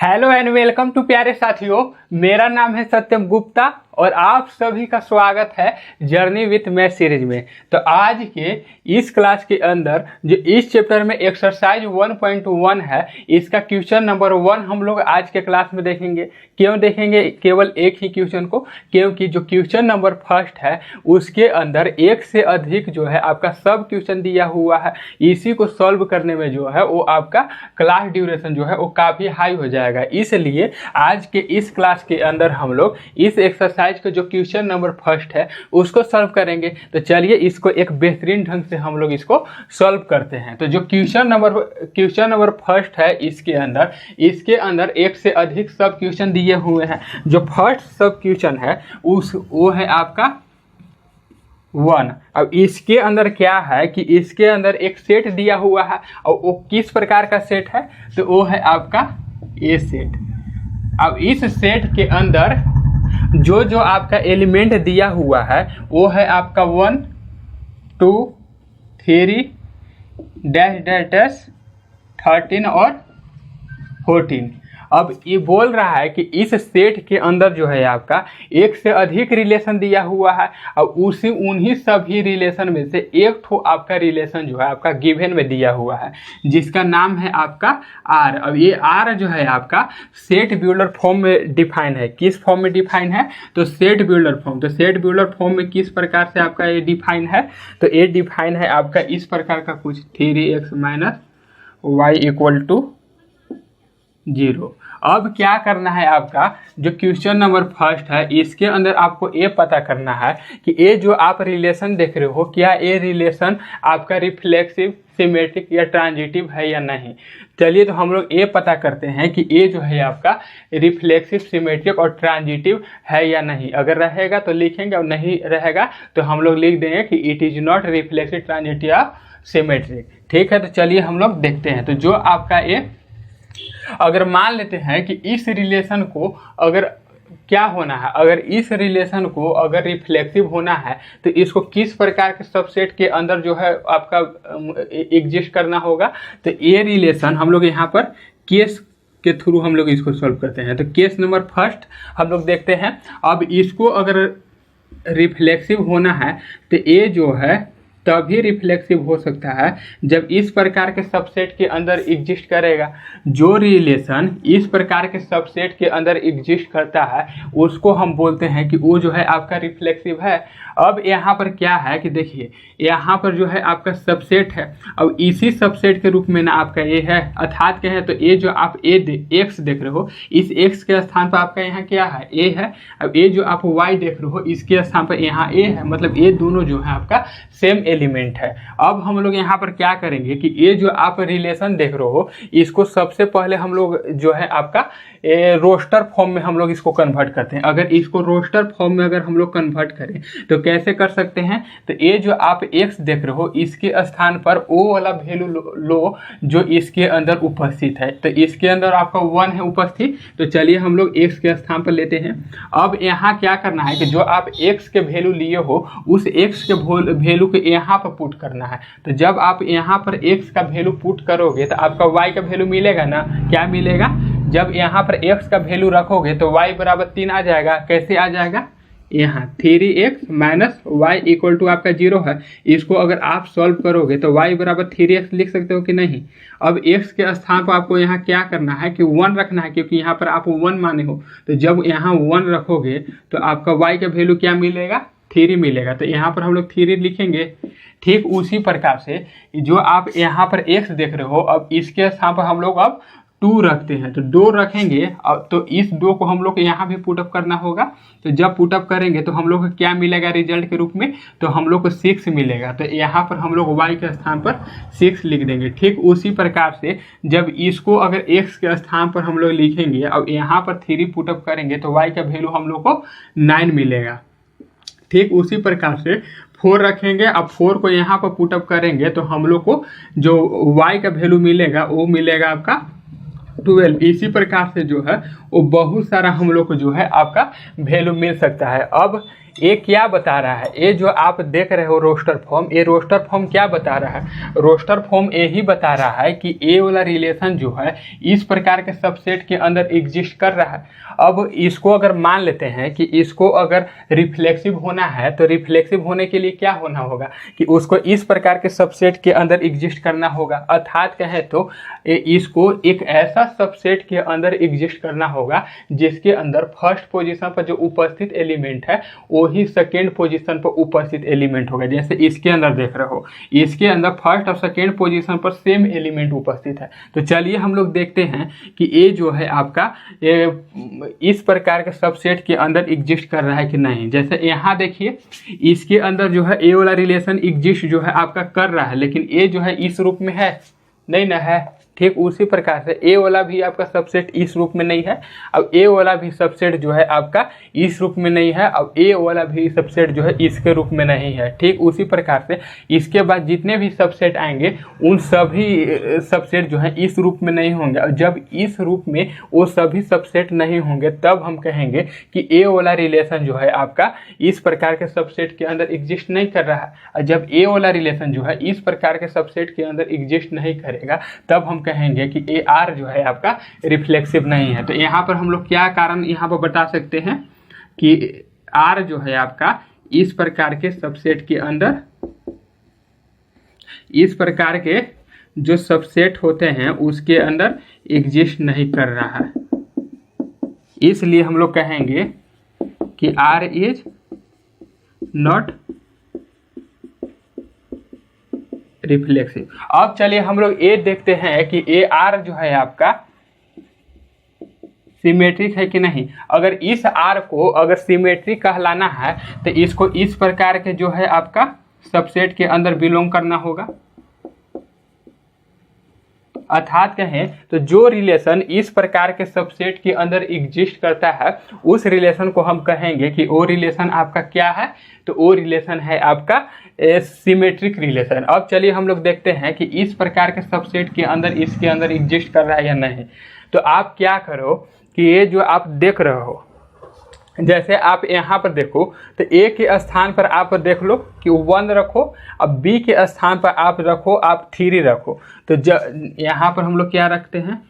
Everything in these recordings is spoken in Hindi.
हेलो एंड वेलकम टू प्यारे साथियों। मेरा नाम है सत्यम गुप्ता और आप सभी का स्वागत है जर्नी विथ मैथ सीरीज में। तो आज के इस क्लास के अंदर जो इस चैप्टर में एक्सरसाइज 1.1 है, इसका क्वेश्चन नंबर 1 हम लोग आज के क्लास में देखेंगे। क्यों देखेंगे केवल एक ही क्वेश्चन को? क्योंकि जो क्वेश्चन नंबर फर्स्ट है उसके अंदर एक से अधिक जो है आपका सब क्वेश्चन दिया हुआ है। इसी को सॉल्व करने में जो है वो आपका क्लास ड्यूरेशन जो है वो काफ़ी हाई हो जाएगा। इसलिए आज के इस क्लास के अंदर हम लोग इस एक्सरसाइज का जो क्वेश्चन नंबर फर्स्ट है उसको सॉल्व करेंगे। तो चलिए इसको एक बेहतरीन ढंग से हम लोग इसको सॉल्व करते हैं। तो जो क्वेश्चन नंबर फर्स्ट है इसके अंदर एक से अधिक सब क्वेश्चन दिए हुए हैं। जो फर्स्ट सब क्वेश्चन है वो है आपका 1। अब इसके अंदर क्या है कि इसके अंदर एक सेट दिया हुआ है और वो किस प्रकार का सेट है? तो वो है आपका ए सेट। अब इस सेट के अंदर जो जो आपका एलिमेंट दिया हुआ है वो है आपका 1, 2, 3 डैश डैश डैश 13 और 14। अब ये बोल रहा है कि इस सेट के अंदर जो है आपका एक से अधिक रिलेशन दिया हुआ है और उन्हीं सभी रिलेशन में से एक ठो आपका रिलेशन जो है आपका गिवन में दिया हुआ है जिसका नाम है आपका आर। अब ये आर जो है आपका सेट बिल्डर फॉर्म में डिफाइन है। किस फॉर्म में डिफाइन है? तो सेट बिल्डर फॉर्म। तो सेट बिल्डर फॉर्म में किस प्रकार से आपका ये डिफाइन है? तो ये डिफाइन है आपका इस प्रकार का कुछ 3x minus Y equal to 0। अब क्या करना है आपका जो क्वेश्चन नंबर फर्स्ट है इसके अंदर आपको ये पता करना है कि ये जो आप रिलेशन देख रहे हो क्या ये रिलेशन आपका रिफ्लेक्सिव, सिमेट्रिक या ट्रांजिटिव है या नहीं। चलिए तो हम लोग ये पता करते हैं कि ये जो है आपका रिफ्लेक्सिव, सिमेट्रिक और ट्रांजिटिव है या नहीं। अगर रहेगा तो लिखेंगे और नहीं रहेगा तो हम लोग लिख देंगे कि it is not reflexive, transitive या सिमेट्रिक। ठीक है, तो चलिए हम लोग देखते हैं। तो जो आपका ये अगर मान लेते हैं कि इस रिलेशन को अगर क्या होना है, अगर इस रिलेशन को अगर रिफ्लेक्सिव होना है तो इसको किस प्रकार के सबसेट के अंदर जो है आपका एग्जिस्ट करना होगा। तो ये रिलेशन हम लोग यहाँ पर केस के थ्रू हम लोग इसको सॉल्व करते हैं। तो केस नंबर फर्स्ट हम लोग देखते हैं। अब इसको अगर रिफ्लेक्सिव होना है तो ये जो है तभी रिफ्लेक्सिव हो सकता है जब इस प्रकार के सबसेट के अंदर एग्जिस्ट करेगा। जो रिलेशन इस प्रकार के सबसेट के अंदर एग्जिस्ट करता है उसको हम बोलते हैं कि वो जो है आपका रिफ्लेक्सिव है। अब यहाँ पर क्या है कि देखिए यहाँ पर जो है आपका सबसेट है। अब इसी सबसेट के रूप में ना आपका ए है, अर्थात क्या है तो ये जो आप एक्स देख रहे हो इस एक्स के स्थान पर आपका यहाँ क्या है? ए है। अब ये जो आप वाई देख रहे हो इसके स्थान पर यहाँ ए है, मतलब ये दोनों जो है आपका सेम एलिमेंट है। अब हम लोग यहाँ पर क्या करेंगे कि ये जो आप रिलेशन देख रहे हो इसको सबसे पहले हम लोग जो है आपका रोस्टर फॉर्म में हम लोग इसको कन्वर्ट करते हैं। अगर इसको रोस्टर फॉर्म में अगर हम लोग कन्वर्ट करें तो कैसे कर सकते हैं? तो ये जो आप x देख रहे हो इसके स्थान पर ओ वाला वैल्यू लो जो इसके अंदर उपस्थित है। तो इसके अंदर आपका 1 है उपस्थित, तो चलिए हम लोग x के स्थान पर लेते हैं। अब यहाँ क्या करना है कि जो आप x के वैल्यू लिए हो उस x के वैल्यू को यहाँ पर पुट करना है। तो जब आप यहाँ पर x का वैल्यू पुट करोगे तो आपका y का वैल्यू मिलेगा ना। क्या मिलेगा? जब यहाँ पर x का वैल्यू रखोगे तो y बराबर 3 आ जाएगा। कैसे आ जाएगा? यहाँ 3x minus Y equal to आपका 0 है। इसको अगर आप सॉल्व करोगे तो y बराबर 3x लिख सकते हो कि नहीं। अब x के स्थान पर आपको यहाँ क्या करना है कि 1 रखना है, क्योंकि यहाँ पर आप 1 माने हो। तो जब यहाँ 1 रखोगे तो आपका y का वैल्यू क्या मिलेगा? 3 मिलेगा। तो यहाँ पर हम लोग 3 लिखेंगे। ठीक उसी प्रकार से जो आप यहाँ पर x देख रहे हो अब इसके स्थान पर हम लोग अब 2 रखते हैं। तो 2 रखेंगे तो इस 2 को हम लोग यहाँ भी पुटअप करना होगा। तो जब पुटअप करेंगे तो हम लोग को क्या मिलेगा रिजल्ट के रूप में? तो हम लोग को 6 मिलेगा। तो यहाँ पर हम लोग y के स्थान पर 6 लिख देंगे। ठीक उसी प्रकार से जब इसको अगर x के स्थान पर हम लोग लिखेंगे अब यहाँ पर 3 पुटअप करेंगे तो y का वैल्यू हम लोग को 9 मिलेगा। ठीक उसी प्रकार से 4 रखेंगे। अब 4 को यहाँ पर पुटअप करेंगे तो हम लोग को जो y का वैल्यू मिलेगा वो मिलेगा आपका 12। इसी प्रकार से जो है वो बहुत सारा हम लोग को जो है आपका वैल्यू मिल सकता है। अब ये क्या बता रहा है, ये जो आप देख रहे हो रोस्टर फॉर्म, ये रोस्टर फॉर्म क्या बता रहा है, रोस्टर फॉर्म यही बता रहा है कि ए वाला रिलेशन जो है इस प्रकार के सबसेट के अंदर एग्जिस्ट कर रहा है। अब इसको अगर मान लेते हैं कि इसको अगर रिफ्लेक्सिव होना है तो रिफ्लेक्सिव होने के लिए क्या होना होगा कि उसको इस प्रकार के सबसेट के अंदर एग्जिस्ट करना होगा। अर्थात कहें तो इसको एक ऐसा सबसेट के अंदर एग्जिस्ट करना होगा जिसके अंदर फर्स्ट पोजीशन पर जो उपस्थित एलिमेंट है वही सेकेंड पोजीशन पर उपस्थित एलिमेंट होगा। जैसे इसके अंदर देख रहे हो, इसके अंदर फर्स्ट और सेकेंड पोजीशन पर सेम एलिमेंट उपस्थित है। तो चलिए हम लोग देखते हैं कि ये जो है आपका इस प्रकार के सबसेट के अंदर एग्जिस्ट कर रहा है कि नहीं। जैसे यहाँ देखिए, इसके अंदर जो है ए वाला रिलेशन एग्जिस्ट जो है आपका कर रहा है, लेकिन ए जो है इस रूप में है नहीं ना है। ठीक उसी प्रकार से ए वाला भी आपका सबसेट इस रूप में नहीं है। अब ए वाला भी सबसेट जो है आपका इस रूप में नहीं है। अब ए वाला भी सबसेट जो है इसके रूप में नहीं है। ठीक उसी प्रकार से इसके बाद जितने भी सबसेट आएंगे उन सभी सबसेट जो है इस रूप में नहीं होंगे। और जब इस रूप में वो सभी सबसेट नहीं होंगे तब हम कहेंगे कि ए वाला रिलेशन जो है आपका इस प्रकार के सबसेट के अंदर एग्जिस्ट नहीं कर रहा है। और जब ए वाला रिलेशन जो है इस प्रकार के सबसेट के अंदर एग्जिस्ट नहीं करेगा तब हम कहेंगे कि ए आर जो है आपका रिफ्लेक्सिव नहीं है। तो यहाँ पर हम लोग क्या कारण यहाँ पर बता सकते हैं कि आर जो है आपका इस प्रकार के सबसेट के अंदर, इस प्रकार के जो सबसेट होते हैं उसके अंदर एग्जिस्ट नहीं कर रहा है। इसलिए हम लोग कहेंगे कि आर इज नॉट रिफ्लेक्सिव। अब चलिए हम लोग ये देखते हैं कि ए आर जो है आपका सिमेट्रिक है कि नहीं। अगर इस आर को अगर सिमेट्रिक कहलाना है तो इसको इस प्रकार के जो है आपका सबसेट के अंदर बिलोंग करना होगा। अर्थात कहें तो जो रिलेशन इस प्रकार के सबसेट के अंदर एग्जिस्ट करता है उस रिलेशन को हम कहेंगे कि वो रिलेशन आपका क्या है, तो वो रिलेशन है आपका सिमेट्रिक रिलेशन। अब चलिए हम लोग देखते हैं कि इस प्रकार के सबसेट के अंदर इसके अंदर एग्जिस्ट कर रहा है या नहीं। तो आप क्या करो कि ये जो आप देख रहे हो, जैसे आप यहाँ पर देखो तो ए के स्थान पर आप देख लो कि 1 रखो, अब बी के स्थान पर आप रखो आप 3 रखो। तो यहाँ पर हम लोग क्या रखते हैं,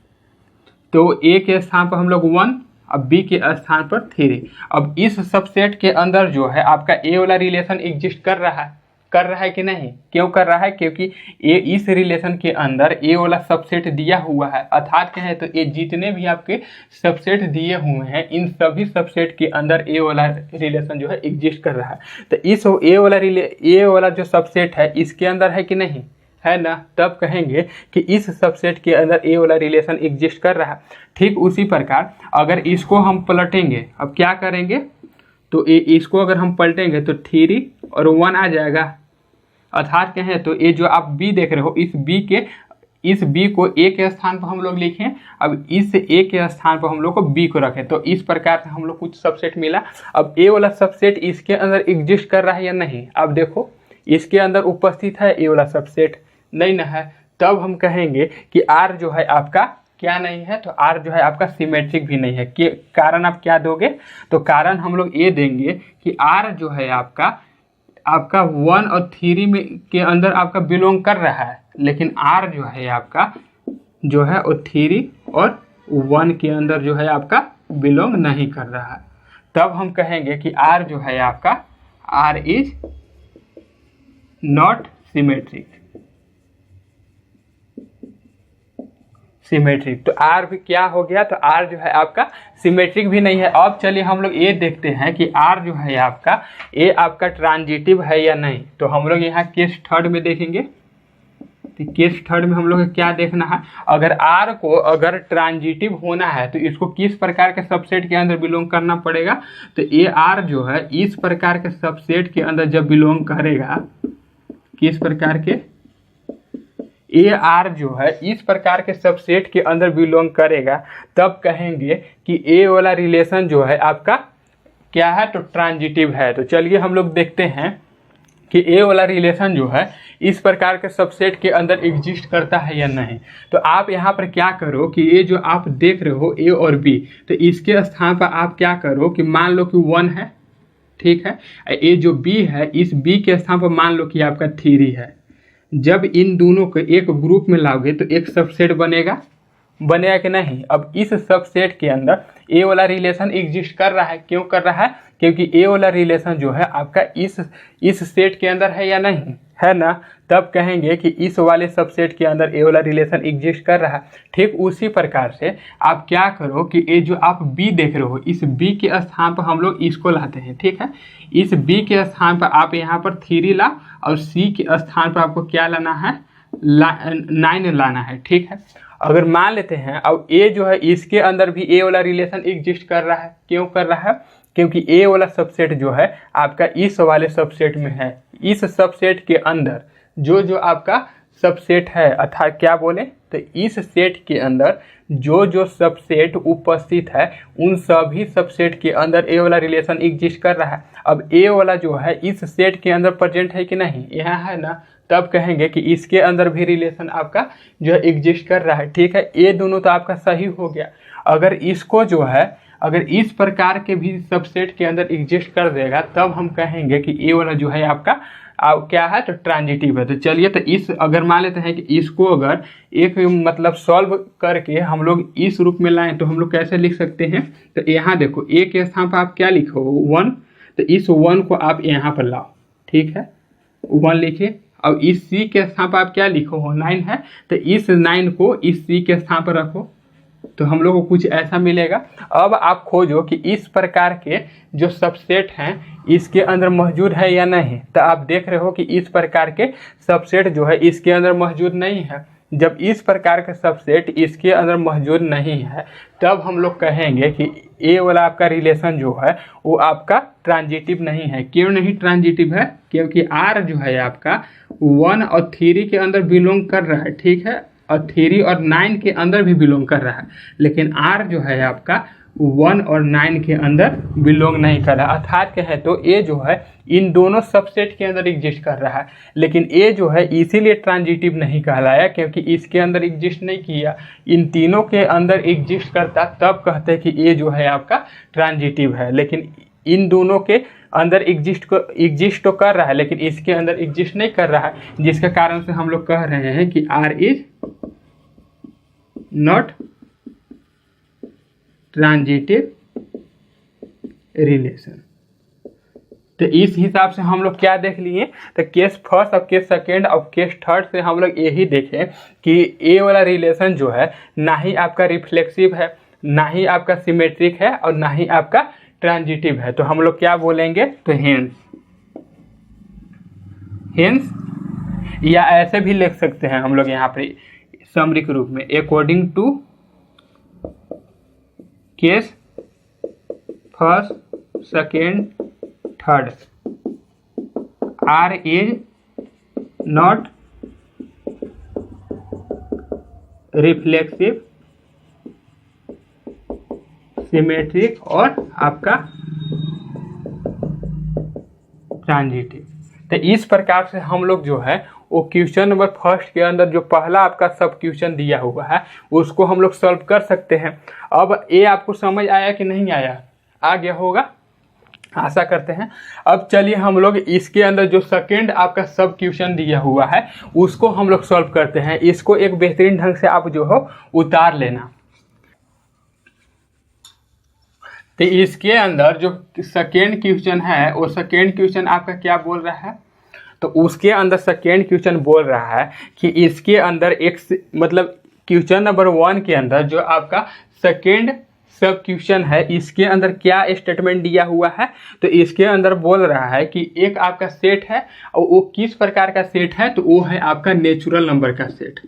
तो ए के स्थान पर हम लोग 1, अब बी के स्थान पर 3। अब इस सबसेट के अंदर जो है आपका ए वाला रिलेशन एग्जिस्ट कर रहा है कि नहीं। क्यों कर रहा है, क्योंकि ये इस रिलेशन के अंदर ए वाला सबसेट दिया हुआ है। अर्थात कहें तो ये जितने भी आपके सबसेट दिए हुए हैं इन सभी सबसेट के अंदर ए वाला रिलेशन जो है एग्जिस्ट कर रहा है। तो इस ए वाला जो सबसेट है इसके अंदर है कि नहीं है ना, तब कहेंगे कि इस सबसेट के अंदर ए वाला रिलेशन एग्जिस्ट कर रहा है। ठीक उसी प्रकार अगर इसको हम पलटेंगे, अब क्या करेंगे, तो इसको अगर हम पलटेंगे तो 3 और 1 आ जाएगा। अर्थात कहें तो ये जो आप बी देख रहे हो इस बी को ए के स्थान पर हम लोग लिखें, अब इस ए के स्थान पर हम लोग को बी को रखें, तो इस प्रकार से हम लोग कुछ सबसेट मिला। अब ए वाला सबसेट इसके अंदर एग्जिस्ट कर रहा है या नहीं, अब देखो इसके अंदर उपस्थित है ए वाला सबसेट नहीं ना है। तब हम कहेंगे कि आर जो है आपका क्या नहीं है, तो आर जो है आपका सिमेट्रिक भी नहीं है। कि कारण आप क्या दोगे, तो कारण हम लोग ये देंगे कि आर जो है आपका 1 और 3 में के अंदर आपका बिलोंग कर रहा है, लेकिन आर जो है आपका जो है वो 3 और 1 के अंदर जो है आपका बिलोंग नहीं कर रहा है। तब हम कहेंगे कि आर जो है आपका आर इज नॉट सिमेट्रिक। तो आर भी क्या हो गया, तो आर जो है आपका सिमेट्रिक भी नहीं है। अब चलिए हम लोग ये देखते हैं कि आर जो है आपका ये आपका ट्रांजिटिव है या नहीं। तो हम लोग यहाँ केस थर्ड में देखेंगे। तो केस थर्ड में हम लोग क्या देखना है, अगर आर को अगर ट्रांजिटिव होना है तो इसको किस प्रकार के सबसेट के अंदर बिलोंग करना पड़ेगा, तो ये आर जो है इस प्रकार के सबसेट के अंदर जब बिलोंग करेगा, किस प्रकार के, ए आर जो है इस प्रकार के सबसेट के अंदर बिलोंग करेगा, तब कहेंगे कि ए वाला रिलेशन जो है आपका क्या है, तो ट्रांजिटिव है। तो चलिए हम लोग देखते हैं कि ए वाला रिलेशन जो है इस प्रकार के सबसेट के अंदर एग्जिस्ट करता है या नहीं। तो आप यहाँ पर क्या करो कि ये जो आप देख रहे हो ए और बी, तो इसके स्थान पर आप क्या करो कि मान लो कि 1 है, ठीक है। ये जो b है, इस b के स्थान पर मान लो कि आपका 3 है। जब इन दोनों को एक ग्रुप में लाओगे तो एक सबसेट बनेगा कि नहीं। अब इस सबसेट के अंदर ए वाला रिलेशन एग्जिस्ट कर रहा है। क्यों कर रहा है? क्योंकि ए वाला रिलेशन जो है आपका इस सेट के अंदर है या नहीं, है ना। तब कहेंगे कि इस वाले सबसेट के अंदर ए वाला रिलेशन एग्जिस्ट कर रहा है। ठीक उसी प्रकार से आप क्या करो कि ये जो आप बी देख रहे हो, इस बी के स्थान पर हम लोग इसको लाते हैं। ठीक है, इस बी के स्थान पर आप यहाँ पर 3 ला और सी के स्थान पर आपको क्या लाना है, 9 लाना है। ठीक है, अगर मान लेते हैं अब ए जो है इसके अंदर भी ए वाला रिलेशन एग्जिस्ट कर रहा है। क्यों कर रहा है? क्योंकि ए वाला सबसेट जो है आपका इस वाले सबसेट में है। इस सबसेट के अंदर जो आपका सबसेट है, अर्थात क्या बोले तो इस सेट के अंदर जो सबसेट उपस्थित है उन सभी सबसेट के अंदर ए वाला रिलेशन एग्जिस्ट कर रहा है। अब ए वाला जो है इस सेट के अंदर प्रेजेंट है कि नहीं, यहाँ है ना। तब कहेंगे कि इसके अंदर भी रिलेशन आपका जो है एग्जिस्ट कर रहा है। ठीक है, ये दोनों तो आपका सही हो गया। अगर इसको जो है अगर इस प्रकार के भी सबसेट के अंदर एग्जिस्ट कर देगा तब हम कहेंगे कि ए वाला जो है आपका क्या है तो ट्रांजिटिव है। तो चलिए, तो इस अगर मान लेते हैं कि इसको अगर एक मतलब सॉल्व करके हम लोग इस रूप में लाएं तो हम लोग कैसे लिख सकते हैं। तो यहाँ देखो, ए के स्थान पर आप क्या लिखो 1, तो इस 1 को आप यहाँ पर लाओ। ठीक है, 1 लिखिए। अब इस सी के स्थान पर आप क्या लिखो हो 9 है, तो इस 9 को इस सी के स्थान पर रखो तो हम लोग को कुछ ऐसा मिलेगा। अब आप खोजो कि इस प्रकार के जो सबसेट हैं इसके अंदर मौजूद है या नहीं। तो आप देख रहे हो कि इस प्रकार के सबसेट जो है इसके अंदर मौजूद नहीं है। जब इस प्रकार का सबसेट इसके अंदर मौजूद नहीं है तब हम लोग कहेंगे कि ए वाला आपका रिलेशन जो है वो आपका ट्रांजिटिव नहीं है। क्यों नहीं ट्रांजिटिव है? क्योंकि आर जो है आपका 1 और 3 के अंदर बिलोंग कर रहा है। ठीक है, और 3 और 9 के अंदर भी बिलोंग कर रहा है, लेकिन आर जो है आपका 1 और 9 के अंदर बिलोंग नहीं कर रहा। अर्थात कहें तो ए जो है इन दोनों सबसेट के अंदर एग्जिस्ट कर रहा है, लेकिन ए जो है इसीलिए ट्रांजिटिव नहीं कहलाया क्योंकि इसके अंदर एग्जिस्ट नहीं किया। इन तीनों के अंदर एग्जिस्ट करता तब कहते कि ए जो है आपका ट्रांजिटिव है, लेकिन इन दोनों के अंदर एग्जिस्ट तो कर रहा है लेकिन इसके अंदर एग्जिस्ट नहीं कर रहा है, जिसके कारण से हम लोग कह रहे हैं कि R is not transitive relation. तो इस हिसाब से हम लोग क्या देख लिए, तो केस फर्स्ट और केस सेकेंड और केस थर्ड से हम लोग यही देखें कि ए वाला रिलेशन जो है ना ही आपका रिफ्लेक्सिव है, ना ही आपका सिमेट्रिक है और ना ही आपका ट्रांजिटिव है। तो हम लोग क्या बोलेंगे, तो हेंस या ऐसे भी लिख सकते हैं हम लोग यहाँ पे समरी के रूप में, according to case first second third R is not reflexive, symmetric और आपका ट्रांजिटिव। तो इस प्रकार से हम लोग जो है वो क्वेश्चन नंबर फर्स्ट के अंदर जो पहला आपका सब क्वेश्चन दिया हुआ है उसको हम लोग सॉल्व कर सकते हैं। अब ये आपको समझ आया कि नहीं आया? आ गया होगा, आशा करते हैं। अब चलिए हम लोग इसके अंदर जो सेकेंड आपका सब क्वेश्चन दिया हुआ है उसको हम लोग सॉल्व करते हैं। इसको एक बेहतरीन ढंग से आप जो हो उतार लेना। तो इसके अंदर जो सेकेंड क्वेश्चन है वो सेकेंड क्वेश्चन आपका क्या बोल रहा है, तो उसके अंदर सेकेंड क्वेश्चन बोल रहा है कि इसके अंदर एक मतलब क्वेश्चन नंबर 1 के अंदर जो आपका सेकेंड सब क्वेश्चन है इसके अंदर क्या स्टेटमेंट दिया हुआ है। तो इसके अंदर बोल रहा है कि एक आपका सेट है और वो किस प्रकार का सेट है, तो वो है आपका नेचुरल नंबर का सेट।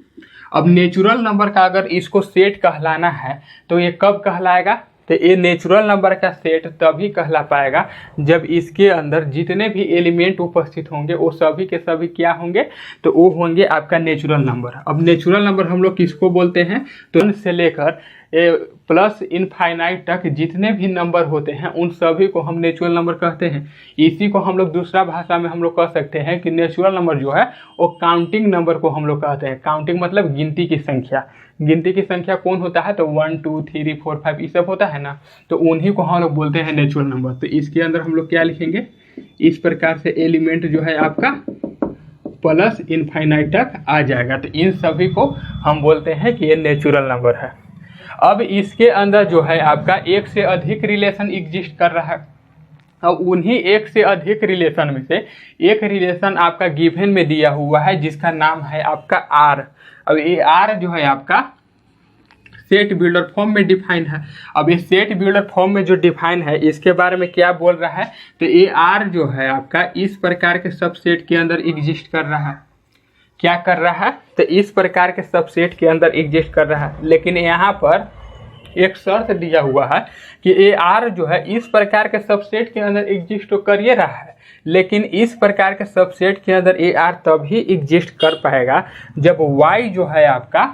अब नेचुरल नंबर का अगर इसको सेट कहलाना है तो ये कब कहलाएगा, तो ये नेचुरल नंबर का सेट तभी कहला पाएगा जब इसके अंदर जितने भी एलिमेंट उपस्थित होंगे वो सभी के सभी क्या होंगे, तो वो होंगे आपका नेचुरल नंबर। अब नेचुरल नंबर हम लोग किसको बोलते हैं, तो 1 से लेकर ए प्लस इनफाइनाइट तक जितने भी नंबर होते हैं उन सभी को हम नेचुरल नंबर कहते हैं। इसी को हम लोग दूसरा भाषा में हम लोग कह सकते हैं कि नेचुरल नंबर जो है वो काउंटिंग नंबर को हम लोग कहते हैं। काउंटिंग मतलब गिनती की संख्या। गिनती की संख्या कौन होता है, तो 1 2 3 4 5 ये सब होता है ना, तो उन्हीं को हम लोग बोलते हैं नेचुरल नंबर। तो इसके अंदर हम लोग क्या लिखेंगे, इस प्रकार से एलिमेंट जो है आपका प्लस इनफाइनाइट तक आ जाएगा। तो इन सभी को हम बोलते हैं कि ये नेचुरल नंबर है। अब इसके अंदर जो है आपका एक से अधिक रिलेशन एग्जिस्ट कर रहा है। अब उन्हीं एक से अधिक रिलेशन में से एक रिलेशन आपका गिवन में दिया हुआ है जिसका नाम है आपका आर। अब ये आर जो है आपका सेट बिल्डर फॉर्म में डिफाइन है। अब ये सेट बिल्डर फॉर्म में जो डिफाइन है इसके बारे में क्या बोल रहा है, तो ये आर जो है आपका इस प्रकार के सबसेट के अंदर एग्जिस्ट कर रहा है। क्या कर रहा है, तो इस प्रकार के सबसेट के अंदर एग्जिस्ट कर रहा है। लेकिन यहाँ पर एक शर्त दिया हुआ है कि ए आर जो है इस प्रकार के सबसेट के अंदर एग्जिस्ट तो कर ही रहा है, लेकिन इस प्रकार के सबसेट के अंदर ए आर तभी एग्जिस्ट कर पाएगा जब वाई जो है आपका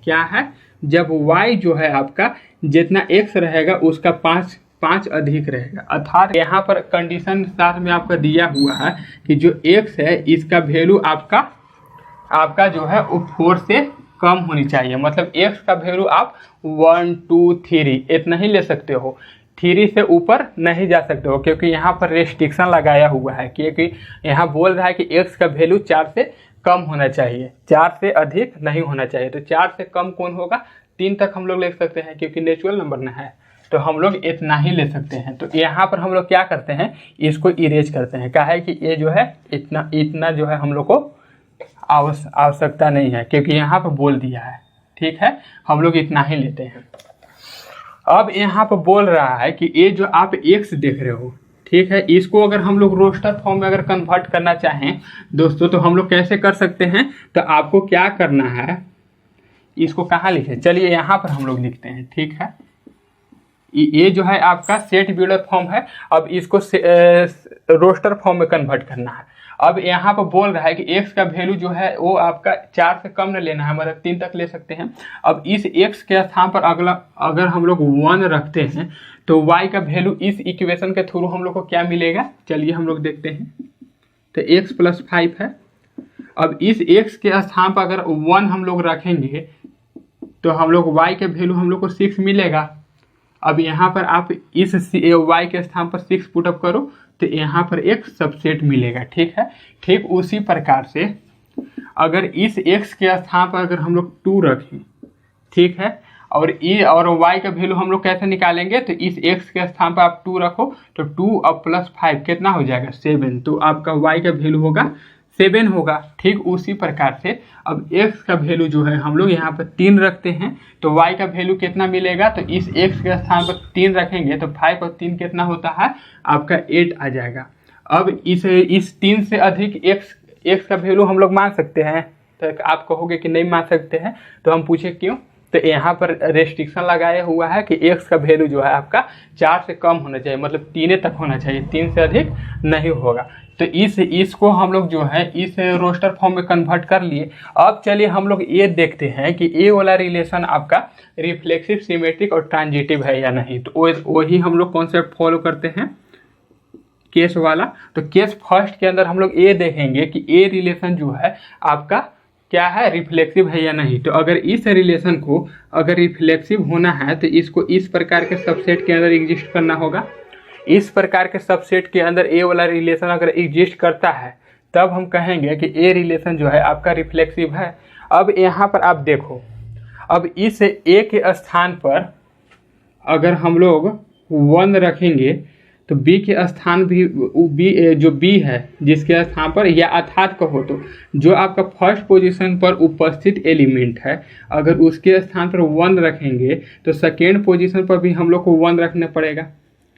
क्या है, जब y जो है आपका जितना x रहेगा उसका 5 अधिक रहेगा। अर्थात यहाँ पर कंडीशन साथ में आपका दिया हुआ है कि जो x है इसका वैल्यू आपका जो है वो 4 से कम होनी चाहिए। मतलब x का वैल्यू आप 1 2 3 इतना ही ले सकते हो, 3 से ऊपर नहीं जा सकते हो, क्योंकि यहाँ पर रेस्ट्रिक्शन लगाया हुआ है। क्योंकि यहाँ बोल रहा है कि x का वैल्यू 4 से कम होना चाहिए, 4 से अधिक नहीं होना चाहिए। तो 4 से कम कौन होगा, 3 तक हम लोग ले सकते हैं क्योंकि नेचुरल नंबर ना है, तो हम लोग इतना ही ले सकते हैं। तो यहाँ पर हम लोग क्या करते हैं, इसको इरेज करते हैं। क्या है कि ये जो है इतना जो है हम लोग को आवश्यकता नहीं है, क्योंकि यहाँ पर बोल दिया है। ठीक है, हम लोग इतना ही लेते हैं। अब यहाँ पर बोल रहा है कि ये जो आप x देख रहे हो, ठीक है, इसको अगर हम लोग रोस्टर फॉर्म में अगर कन्वर्ट करना चाहें दोस्तों तो हम लोग कैसे कर सकते हैं। तो आपको क्या करना है, इसको कहाँ लिखे, चलिए यहाँ पर हम लोग लिखते हैं। ठीक है, ये जो है आपका सेट बिल्डर फॉर्म है। अब इसको रोस्टर फॉर्म में कन्वर्ट करना है। अब यहाँ पर बोल रहा है कि x का वैल्यू जो है वो आपका 4 से कम न लेना है, मतलब 3 तक ले सकते हैं। अब इस x के स्थान पर अगर हम लोग 1 रखते हैं तो y का वैल्यू इस इक्वेशन के थ्रू हम लोग को क्या मिलेगा, चलिए हम लोग देखते हैं। तो x + 5 है। अब इस x के स्थान पर अगर 1 हम लोग रखेंगे तो हम लोग y के वैल्यू हम लोग को 6 मिलेगा। अब यहाँ पर आप इस y के स्थान पर 6 पुटअप करो तो यहाँ पर एक सबसेट मिलेगा। ठीक है, ठीक उसी प्रकार से अगर इस x के स्थान पर अगर हम लोग 2 रखें, ठीक है, और y का वैल्यू हम लोग कैसे निकालेंगे, तो इस x के स्थान पर आप 2 रखो तो 2 और +5 कितना हो जाएगा, 7। तो आपका y का वैल्यू होगा 7 होगा। ठीक उसी प्रकार से अब x का वैल्यू जो है हम लोग यहाँ पर 3 रखते हैं तो y का वैल्यू कितना मिलेगा, तो इस x के स्थान पर 3 रखेंगे तो 5 और 3 कितना होता है आपका 8 आ जाएगा। अब इस 3 से अधिक x का वैल्यू हम लोग मान सकते हैं, तो आप कहोगे कि नहीं मान सकते हैं, तो हम पूछे क्यों, तो यहाँ पर रेस्ट्रिक्शन लगाया हुआ है कि x का वैल्यू जो है आपका 4 से कम होना चाहिए, मतलब 3 तक होना चाहिए, 3 से अधिक नहीं होगा। तो इसको हम लोग जो है इस रोस्टर फॉर्म में कन्वर्ट कर लिए। अब चलिए हम लोग ये देखते हैं कि ये वाला रिलेशन आपका रिफ्लेक्सिव, सिमेट्रिक और ट्रांजिटिव है या नहीं। तो वही हम लोग कॉन्सेप्ट फॉलो करते हैं, केस वाला। तो केस फर्स्ट के अंदर हम लोग ये देखेंगे कि ये रिलेशन जो है आपका क्या है, रिफ्लेक्सिव है या नहीं। तो अगर इस रिलेशन को अगर रिफ्लेक्सिव होना है तो इसको इस प्रकार के सबसेट के अंदर एग्जिस्ट करना होगा। इस प्रकार के सबसेट के अंदर ए वाला रिलेशन अगर एग्जिस्ट करता है तब हम कहेंगे कि ए रिलेशन जो है आपका रिफ्लेक्सिव है। अब यहाँ पर आप देखो, अब इस ए के स्थान पर अगर हम लोग 1 रखेंगे तो बी के स्थान भी जो बी है जिसके स्थान पर, या अर्थात कहो तो जो आपका फर्स्ट पोजीशन पर उपस्थित एलिमेंट है अगर उसके स्थान पर 1 रखेंगे तो सेकेंड पोजीशन पर भी हम लोग को 1 रखना पड़ेगा।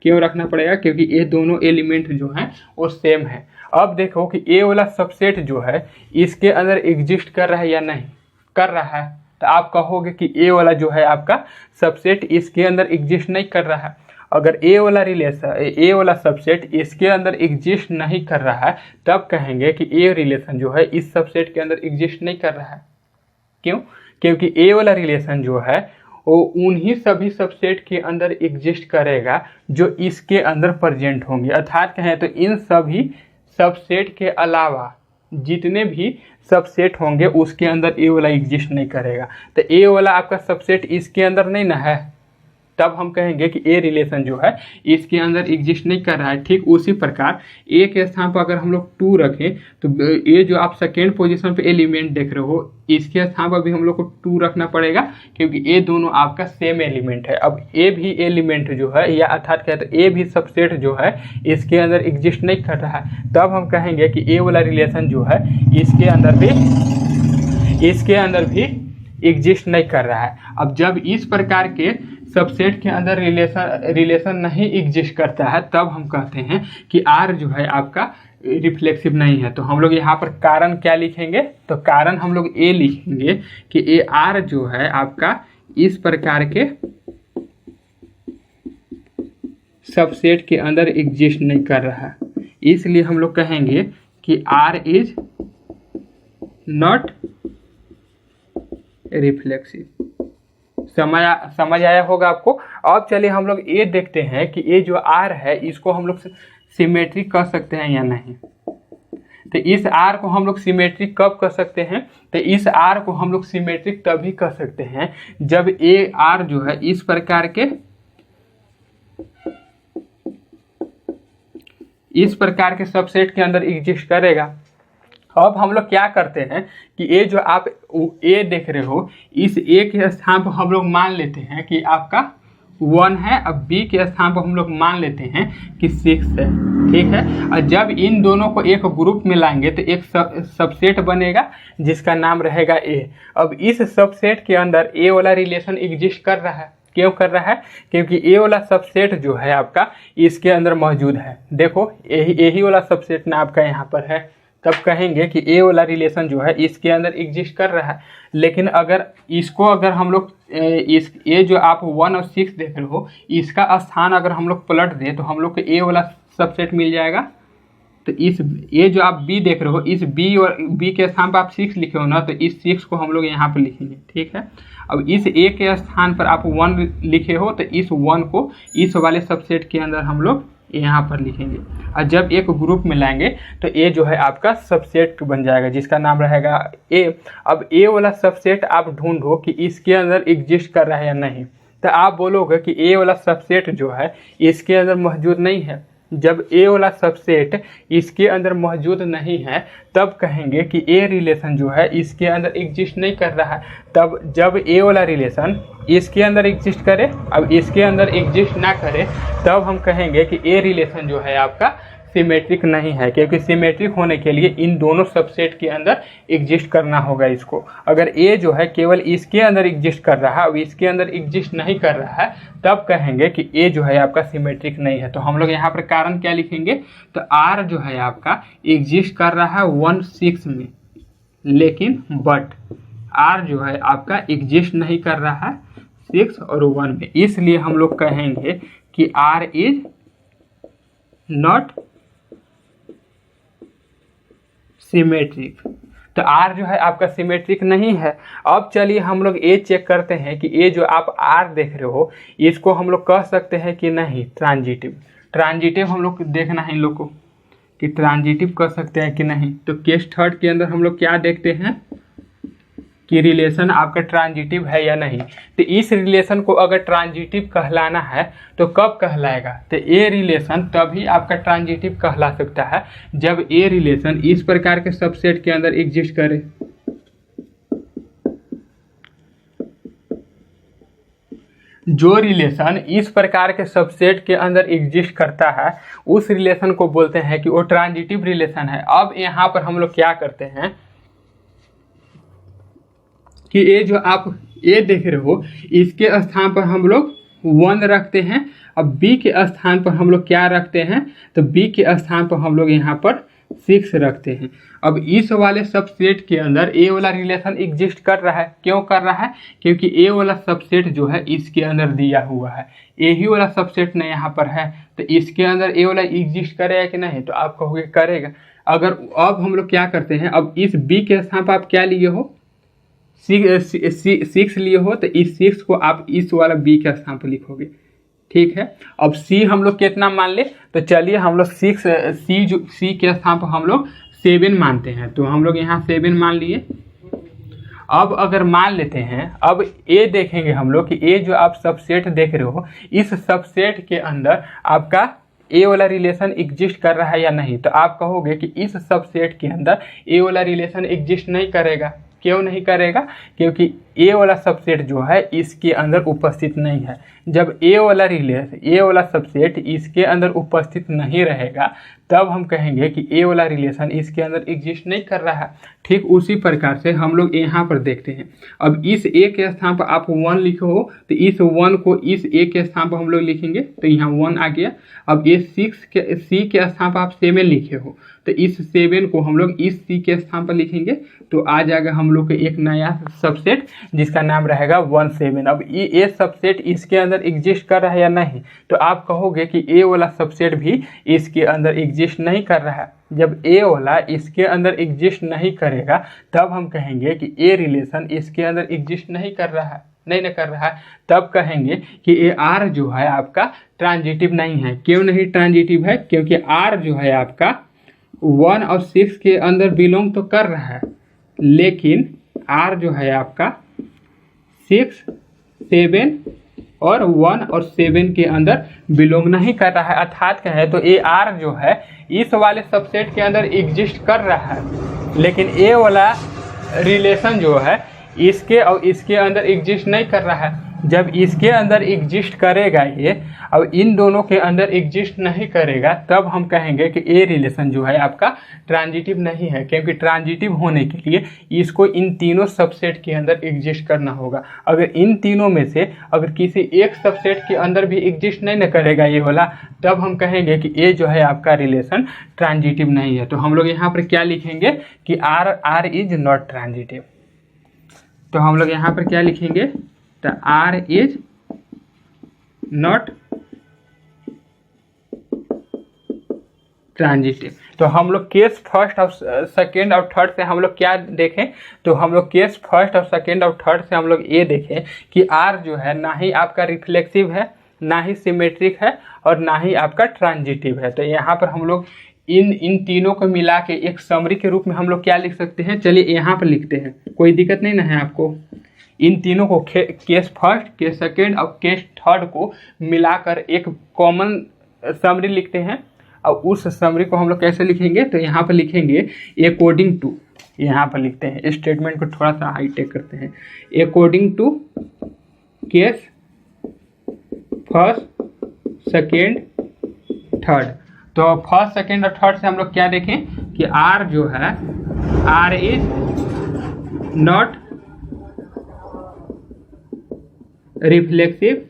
क्यों रखना पड़ेगा, क्योंकि ये दोनों एलिमेंट जो हैं वो सेम है। अब देखो कि ए वाला सबसेट जो है इसके अंदर एग्जिस्ट कर रहा है या नहीं कर रहा है, तो आप कहोगे कि ए वाला जो है आपका सबसेट इसके अंदर एग्जिस्ट नहीं कर रहा है। अगर ए वाला सबसेट इसके अंदर एग्जिस्ट नहीं कर रहा है तब कहेंगे कि ए रिलेशन जो है इस सबसेट के अंदर एग्जिस्ट नहीं कर रहा है। क्यों, क्योंकि ए वाला रिलेशन जो है वो उन्हीं सभी सबसेट के अंदर एग्जिस्ट करेगा जो इसके अंदर प्रेजेंट होंगे। अर्थात कहें तो इन सभी सबसेट के अलावा जितने भी सबसेट होंगे उसके अंदर ए वाला एग्जिस्ट नहीं करेगा। तो ए वाला आपका सबसेट इसके अंदर नहीं ना है, तब हम कहेंगे कि ए रिलेशन जो है इसके अंदर एग्जिस्ट नहीं कर रहा है। ठीक उसी प्रकार ए के स्थान पर अगर हम लोग 2 रखें तो ये जो आप सेकेंड पोजीशन पे एलिमेंट देख रहे हो इसके स्थान पर भी हम लोग को 2 रखना पड़ेगा, क्योंकि ये दोनों आपका सेम एलिमेंट है। अब ए भी एलिमेंट जो है या अर्थात कहते हैं ए भी सबसेट जो है इसके अंदर एग्जिस्ट नहीं कर रहा है, तब हम कहेंगे कि ए वाला रिलेशन जो है इसके अंदर भी एग्जिस्ट नहीं कर रहा है। अब जब इस प्रकार के सबसेट के अंदर रिलेशन नहीं एग्जिस्ट करता है तब हम कहते हैं कि आर जो है आपका रिफ्लेक्सिव नहीं है। तो हम लोग यहाँ पर कारण क्या लिखेंगे, तो कारण हम लोग ए लिखेंगे कि ए आर जो है आपका इस प्रकार के सबसेट के अंदर एग्जिस्ट नहीं कर रहा है, इसलिए हम लोग कहेंगे कि आर इज नॉट रिफ्लेक्सिव। समझ आया होगा आपको। अब चलिए हम लोग ये देखते हैं कि ये जो आर है इसको हम लोग सिमेट्रिक कर सकते हैं या नहीं। तो इस आर को हम लोग सिमेट्रिक कब कर सकते हैं, तो इस आर को हम लोग सिमेट्रिक तभी कर सकते हैं जब ए आर जो है इस प्रकार के सबसेट के अंदर एग्जिस्ट करेगा। अब हम लोग क्या करते हैं कि ये जो आप ए देख रहे हो इस ए के स्थान पर हम लोग मान लेते हैं कि आपका 1 है, अब बी के स्थान पर हम लोग मान लेते हैं कि 6 है। ठीक है, और जब इन दोनों को एक ग्रुप में लाएंगे तो एक सबसेट बनेगा जिसका नाम रहेगा ए। अब इस सबसेट के अंदर ए वाला रिलेशन एग्जिस्ट कर रहा है। क्यों कर रहा है, क्योंकि ए वाला सबसेट जो है आपका इसके अंदर मौजूद है। देखो यही वाला सबसेट ना आपका यहाँ पर है, तब कहेंगे कि ए वाला रिलेशन जो है इसके अंदर एग्जिस्ट कर रहा है। लेकिन अगर हम लोग इस ए जो आप 1 और 6 देख रहे हो इसका स्थान अगर हम लोग पलट दें तो हम लोग को ए वाला सबसेट मिल जाएगा। तो इस ये जो आप बी देख रहे हो इस बी और बी के स्थान पर आप 6 लिखे हो ना, तो इस 6 को हम लोग यहाँ पर लिखेंगे। ठीक है, अब इस ए के स्थान पर आप 1 लिखे हो तो इस 1 को इस वाले सबसेट के अंदर हम लोग यहाँ पर लिखेंगे, और जब एक ग्रुप में लाएंगे तो ए जो है आपका सबसेट बन जाएगा जिसका नाम रहेगा ए। अब ए वाला सबसेट आप ढूंढो कि इसके अंदर एग्जिस्ट कर रहा है या नहीं, तो आप बोलोगे कि ए वाला सबसेट जो है इसके अंदर मौजूद नहीं है। जब ए वाला सबसेट इसके अंदर मौजूद नहीं है तब कहेंगे कि ए रिलेशन जो है इसके अंदर एग्जिस्ट नहीं कर रहा है। तब जब ए वाला रिलेशन इसके अंदर एग्जिस्ट करे, अब इसके अंदर एग्जिस्ट ना करे, तब हम कहेंगे कि ए रिलेशन जो है आपका सिमेट्रिक नहीं है, क्योंकि सिमेट्रिक होने के लिए इन दोनों सबसेट के अंदर एग्जिस्ट करना होगा इसको। अगर ए जो है केवल इसके अंदर एग्जिस्ट कर रहा है अब इसके अंदर एग्जिस्ट नहीं कर रहा है, तब कहेंगे कि ए जो है आपका सिमेट्रिक नहीं है। तो हम लोग यहाँ पर कारण क्या लिखेंगे, तो आर जो है आपका एग्जिस्ट कर रहा है 1 6 में, लेकिन बट आर जो है आपका एग्जिस्ट नहीं कर रहा है 6 और 1 में, इसलिए हम लोग कहेंगे कि आर इज नॉट सिमेट्रिक। तो आर जो है आपका सिमेट्रिक नहीं है। अब चलिए हम लोग ए चेक करते हैं कि ये जो आप आर देख रहे हो इसको हम लोग कह सकते हैं कि नहीं ट्रांजिटिव हम लोग देखना है इन लोग को कि ट्रांजिटिव कर सकते हैं कि नहीं। तो केस थर्ड के अंदर हम लोग क्या देखते हैं कि रिलेशन आपका ट्रांजिटिव है या नहीं। तो इस रिलेशन को अगर ट्रांजिटिव कहलाना है तो कब कहलाएगा, तो ए रिलेशन तभी आपका ट्रांजिटिव कहला सकता है जब ए रिलेशन इस प्रकार के सबसेट के अंदर एग्जिस्ट करे। जो रिलेशन इस प्रकार के सबसेट के अंदर एग्जिस्ट करता है उस रिलेशन को बोलते हैं कि वो ट्रांजिटिव रिलेशन है। अब यहाँ पर हम लोग क्या करते हैं कि ये जो आप ए देख रहे हो इसके स्थान पर हम लोग 1 रखते हैं। अब बी के स्थान पर हम लोग क्या रखते हैं, तो बी के स्थान पर हम लोग यहाँ पर 6 रखते हैं। अब इस वाले सबसेट के अंदर ए वाला रिलेशन एग्जिस्ट कर रहा है। क्यों कर रहा है, क्योंकि ए वाला सबसेट जो है इसके अंदर दिया हुआ है, यही वाला सबसेट ना यहाँ पर है, तो इसके अंदर ए वाला एग्जिस्ट करेगा कि नहीं, तो आप कहोगे करेगा। अगर अब हम लोग क्या करते हैं, अब इस बी के स्थान पर आप क्या लिए हो सिक्स लिए हो तो इस सिक्स को आप इस वाला बी के स्थान पर लिखोगे, ठीक है। अब सी हम लोग कितना मान ले, तो चलिए हम लोग सी के स्थान पर हम लोग 7 मानते हैं, तो हम लोग यहाँ 7 मान लिए। अब अगर मान लेते हैं, अब ए देखेंगे हम लोग कि ए जो आप सबसेट देख रहे हो, इस सबसेट के अंदर आपका ए वाला रिलेशन एग्जिस्ट कर रहा है या नहीं। तो आप कहोगे कि इस सबसेट के अंदर ए वाला रिलेशन एग्जिस्ट नहीं करेगा। क्यों नहीं करेगा? क्योंकि ए वाला सबसेट जो है इसके अंदर उपस्थित नहीं है। जब ए वाला सबसेट इसके अंदर उपस्थित नहीं रहेगा तब हम कहेंगे कि ए वाला रिलेशन इसके अंदर एग्जिस्ट नहीं कर रहा है। ठीक उसी प्रकार से हम लोग यहाँ पर देखते हैं। अब इस ए के स्थान पर आप 1 लिखे हो तो इस 1 को इस ए के स्थान पर हम लोग लिखेंगे, तो यहाँ 1 आ गया। अब ये सी के स्थान पर आप 7 लिखे हो तो इस 7 को हम लोग इस सी के स्थान पर लिखेंगे, तो आ जाएगा हम लोग का एक नया सबसेट जिसका नाम रहेगा 17। अब ये सबसेट इसके अंदर एग्जिस्ट कर रहा है या नहीं, तो आप कहोगे कि ए वाला सबसेट भी इसके अंदर एग्जिस्ट नहीं कर रहा है। जब ए वाला इसके अंदर एग्जिस्ट नहीं करेगा तब हम कहेंगे कि ए रिलेशन इसके अंदर एग्जिस्ट नहीं कर रहा है, तब कहेंगे कि ए आर जो है आपका ट्रांजिटिव नहीं है। क्यों नहीं ट्रांजिटिव है? क्योंकि आर जो है आपका 1 और 6 के अंदर बिलोंग तो कर रहा है, लेकिन आर जो है आपका 6, 7 और 1 और 7 के अंदर बिलोंग नहीं कर रहा है। अर्थात क्या है, तो ए आर जो है इस वाले सबसेट के अंदर एग्जिस्ट कर रहा है, लेकिन ए वाला रिलेशन जो है इसके और इसके अंदर एग्जिस्ट नहीं कर रहा है। जब इसके अंदर एग्जिस्ट करेगा ये, अब इन दोनों के अंदर एग्जिस्ट नहीं करेगा, तब हम कहेंगे कि ए रिलेशन जो है आपका ट्रांजिटिव नहीं है। क्योंकि ट्रांजिटिव होने के लिए इसको इन तीनों सबसेट के अंदर एग्जिस्ट करना होगा। अगर इन तीनों में से अगर किसी एक सबसेट के अंदर भी एग्जिस्ट नहीं न करेगा ये वाला, तब हम कहेंगे कि ए जो है आपका रिलेशन ट्रांजिटिव नहीं है। तो हम लोग यहाँ पर क्या लिखेंगे कि आर इज नॉट ट्रांजिटिव। तो हम लोग यहाँ पर क्या लिखेंगे, तो आर इज नॉट ट्रांजिटिव। तो हम लोग केस फर्स्ट और सेकेंड और थर्ड से हम लोग क्या देखें, तो हम लोग केस फर्स्ट और सेकेंड और थर्ड से हम लोग ये देखें कि आर जो है ना ही आपका रिफ्लेक्सिव है, ना ही सिमेट्रिक है और ना ही आपका ट्रांजिटिव है। तो यहाँ पर हम लोग इन तीनों को मिला के एक समरी के रूप में हम लोग क्या लिख सकते हैं, चलिए यहाँ पर लिखते हैं, कोई दिक्कत नहीं ना है आपको। इन तीनों को केस फर्स्ट, केस सेकेंड और केस थर्ड को मिलाकर एक कॉमन समरी लिखते हैं। और उस समरी को हम लोग कैसे लिखेंगे, तो यहाँ पर लिखेंगे अकॉर्डिंग टू, यहाँ पर लिखते हैं, इस स्टेटमेंट को थोड़ा सा हाईटेक करते हैं, according to case first, second, third. तो फर्स्ट, सेकेंड और थर्ड से हम लोग क्या देखें कि आर जो है, R is not reflexive,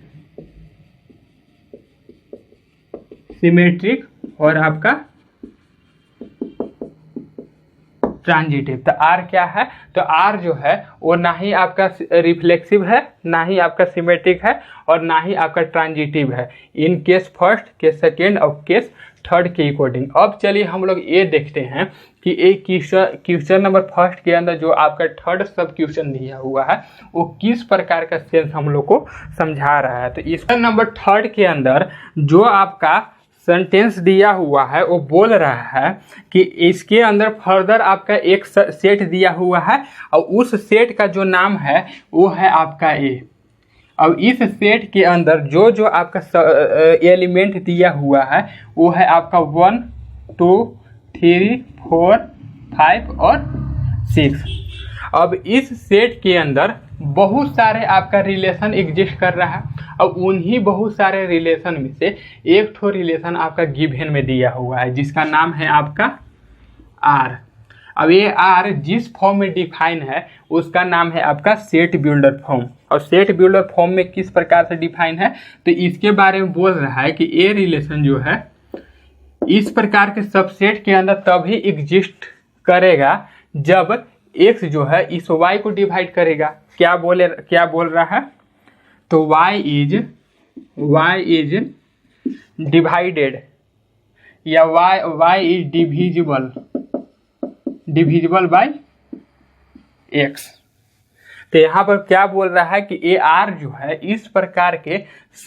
symmetric और आपका ट्रांजिटिव। तो आर क्या है, तो आर जो है वो ना ही आपका रिफ्लेक्सिव है, ना ही आपका सिमेट्रिक है और ना ही आपका ट्रांजिटिव है, in case first, case second और केस थर्ड के अकॉर्डिंग। अब चलिए हम लोग ये देखते हैं कि एक क्वेश्चन नंबर फर्स्ट के अंदर जो आपका थर्ड सब क्वेश्चन दिया हुआ है वो किस प्रकार का सेंस हम लोग को समझा रहा है। तो इस नंबर थर्ड के अंदर जो आपका सेंटेंस दिया हुआ है वो बोल रहा है कि इसके अंदर फर्दर आपका एक सेट दिया हुआ है और उस सेट का जो नाम है वो है आपका ए। अब इस सेट के अंदर जो जो आपका एलिमेंट दिया हुआ है वो है आपका 1, 2, 3, 4, 5 और 6। अब इस सेट के अंदर बहुत सारे आपका रिलेशन एग्जिस्ट कर रहा है और उन्हीं बहुत सारे रिलेशन में से एक ठो रिलेशन आपका गिवन में दिया हुआ है जिसका नाम है आपका आर। अब ये आर जिस फॉर्म में डिफाइन है उसका नाम है आपका सेट बिल्डर फॉर्म। और सेट बिल्डर फॉर्म में किस प्रकार से डिफाइन है, तो इसके बारे में बोल रहा है कि ए रिलेशन जो है इस प्रकार के सबसेट के अंदर तभी एग्जिस्ट करेगा जब x जो है इस y को डिवाइड करेगा। क्या बोल रहा है, तो y इज डिवाइडेड या y is divisible by x। तो यहाँ पर क्या बोल रहा है कि ए आर जो है इस प्रकार के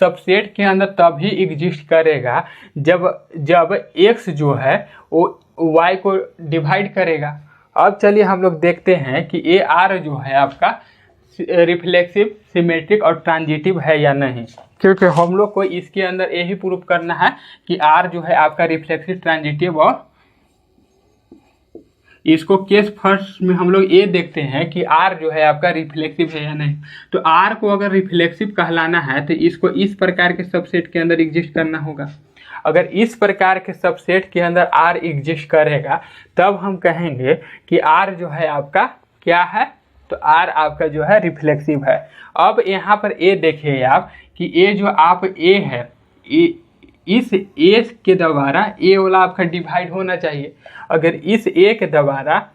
सबसेट के अंदर तभी एग्जिस्ट करेगा जब जब एक्स जो है वो वाई को डिवाइड करेगा। अब चलिए हम लोग देखते हैं कि ए आर जो है आपका रिफ्लेक्सिव, सिमेट्रिक और ट्रांजिटिव है या नहीं, क्योंकि हम लोग को इसके अंदर यही प्रूफ करना है कि आर जो है आपका रिफ्लेक्सिव, ट्रांजिटिव और इसको केस फर्स्ट में हम लोग ये देखते हैं कि आर जो है आपका रिफ्लेक्सिव है या नहीं। तो आर को अगर रिफ्लेक्सिव कहलाना है तो इसको इस प्रकार के सबसेट के अंदर एग्जिस्ट करना होगा। अगर इस प्रकार के सबसेट के अंदर आर एग्जिस्ट करेगा तब हम कहेंगे कि आर जो है आपका क्या है, तो आर आपका जो है रिफ्लेक्सिव है। अब यहाँ पर ए देखिए आप कि ए जो आप ए है, इस ए के द्वारा ए वाला आपका डिवाइड होना चाहिए। अगर इस ए के द्वारा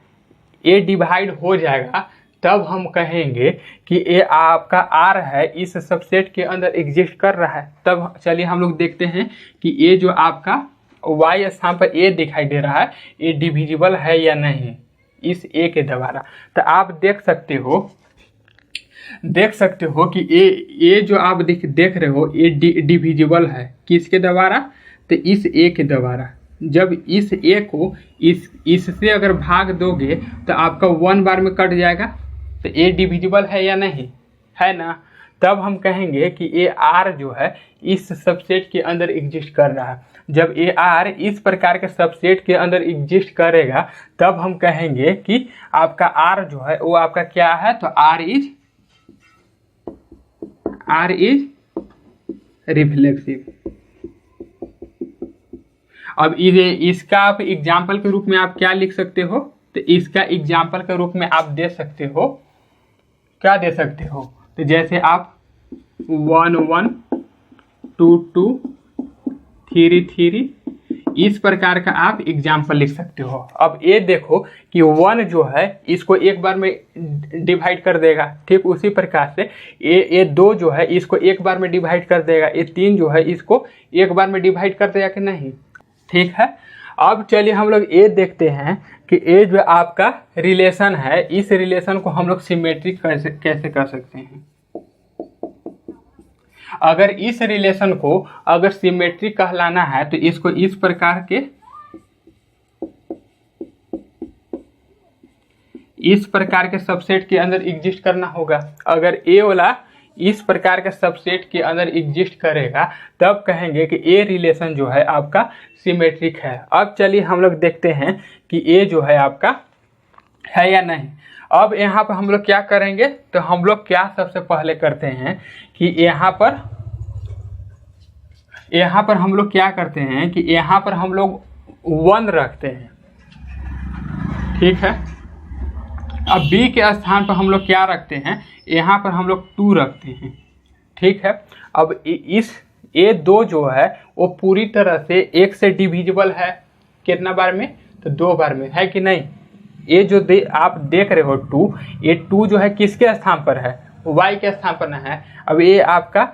ए डिवाइड हो जाएगा तब हम कहेंगे कि ए आपका आर है, इस सबसेट के अंदर एग्जिस्ट कर रहा है। तब चलिए हम लोग देखते हैं कि ए जो आपका वाई स्थान पर ए दिखाई दे रहा है, ए डिविजिबल है या नहीं इस ए के द्वारा। तो आप देख सकते हो कि ए जो आप देख रहे हो ये डिविजिबल है किसके द्वारा, तो इस ए के द्वारा। जब इस ए को इससे अगर भाग दोगे तो आपका 1 बार में कट जाएगा। तो ए डिविजिबल है या नहीं है ना, तब हम कहेंगे कि ए आर जो है इस सबसेट के अंदर एग्जिस्ट कर रहा है। जब ए आर इस प्रकार के सबसेट के अंदर एग्जिस्ट करेगा तब हम कहेंगे कि आपका आर जो है वो आपका क्या है, तो आर इज रिफ्लेक्सिव। अब इसका आप एग्जाम्पल के रूप में आप क्या लिख सकते हो, तो इसका एग्जाम्पल के रूप में आप दे सकते हो, क्या दे सकते हो, तो जैसे आप 1 1 2 2 3 3 इस प्रकार का आप एग्जाम्पल लिख सकते हो। अब ये देखो कि 1 जो है इसको एक बार में डिवाइड कर देगा, ठीक उसी प्रकार से ये 2 जो है इसको एक बार में डिवाइड कर देगा, ये 3 जो है इसको एक बार में डिवाइड कर देगा कि नहीं, ठीक है। अब चलिए हम लोग ये देखते हैं कि ये जो आपका रिलेशन है, इस रिलेशन को हम लोग सिमेट्रिक कैसे कर सकते हैं। अगर इस रिलेशन को अगर सिमेट्रिक कहलाना है तो इसको इस प्रकार के सबसेट के अंदर एग्जिस्ट करना होगा। अगर ए वाला इस प्रकार के सबसेट के अंदर एग्जिस्ट करेगा तब कहेंगे कि ए रिलेशन जो है आपका सिमेट्रिक है। अब चलिए हम लोग देखते हैं कि ए जो है आपका है या नहीं। अब यहाँ पर हम लोग क्या करेंगे, तो हम लोग क्या सबसे पहले करते हैं कि यहाँ पर हम लोग क्या करते हैं कि यहाँ पर हम लोग 1 रखते हैं, ठीक है। अब बी के स्थान पर हम लोग क्या रखते हैं, यहाँ पर हम लोग 2 रखते हैं, ठीक है। अब इस A2 जो है वो पूरी तरह से 1 से डिविजिबल है, कितना बार में, तो 2 बार में, है कि नहीं। ये जो आप देख रहे हो 2, ये 2 जो है किसके स्थान पर है, y के स्थान पर ना है। अब ये आपका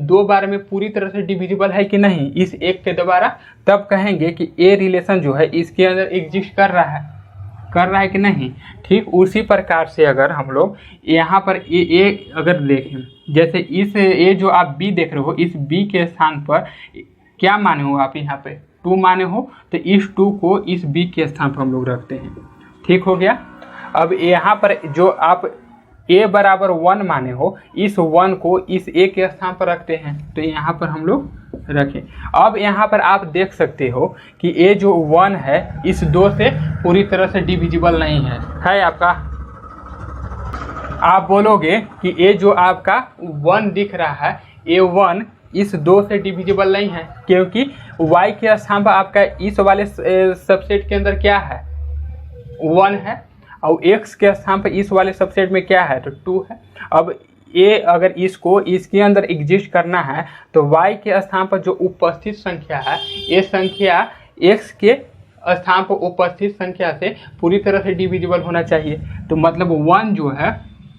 2 बार में पूरी तरह से डिविजिबल है कि नहीं इस 1 के द्वारा, तब कहेंगे कि ए रिलेशन जो है इसके अंदर एग्जिस्ट कर रहा है कि नहीं। ठीक उसी प्रकार से अगर हम लोग यहाँ पर ए अगर देखें, जैसे इस ए जो आप बी देख रहे हो, इस बी के स्थान पर क्या माने हो आप, यहाँ पे 2 माने हो, तो इस 2 को इस बी के स्थान पर हम लोग रखते हैं, ठीक हो गया। अब यहाँ पर जो आप a बराबर 1 माने हो, इस 1 को इस a के स्थान पर रखते हैं, तो यहाँ पर हम लोग रखें। अब यहाँ पर आप देख सकते हो कि a जो 1 है इस 2 से पूरी तरह से डिविजिबल नहीं है आपका। आप बोलोगे कि a जो आपका 1 दिख रहा है, a1 इस 2 से डिविजिबल नहीं है, क्योंकि y के स्थान पर आपका इस वाले सबसेट के अंदर क्या है, 1 है, और x के स्थान पर इस वाले सबसेट में क्या है, तो 2 है। अब a अगर इसको इसके अंदर एग्जिस्ट करना है तो y के स्थान पर जो उपस्थित संख्या है, ये संख्या x के स्थान पर उपस्थित संख्या से पूरी तरह से डिविजिबल होना चाहिए। तो मतलब 1 जो है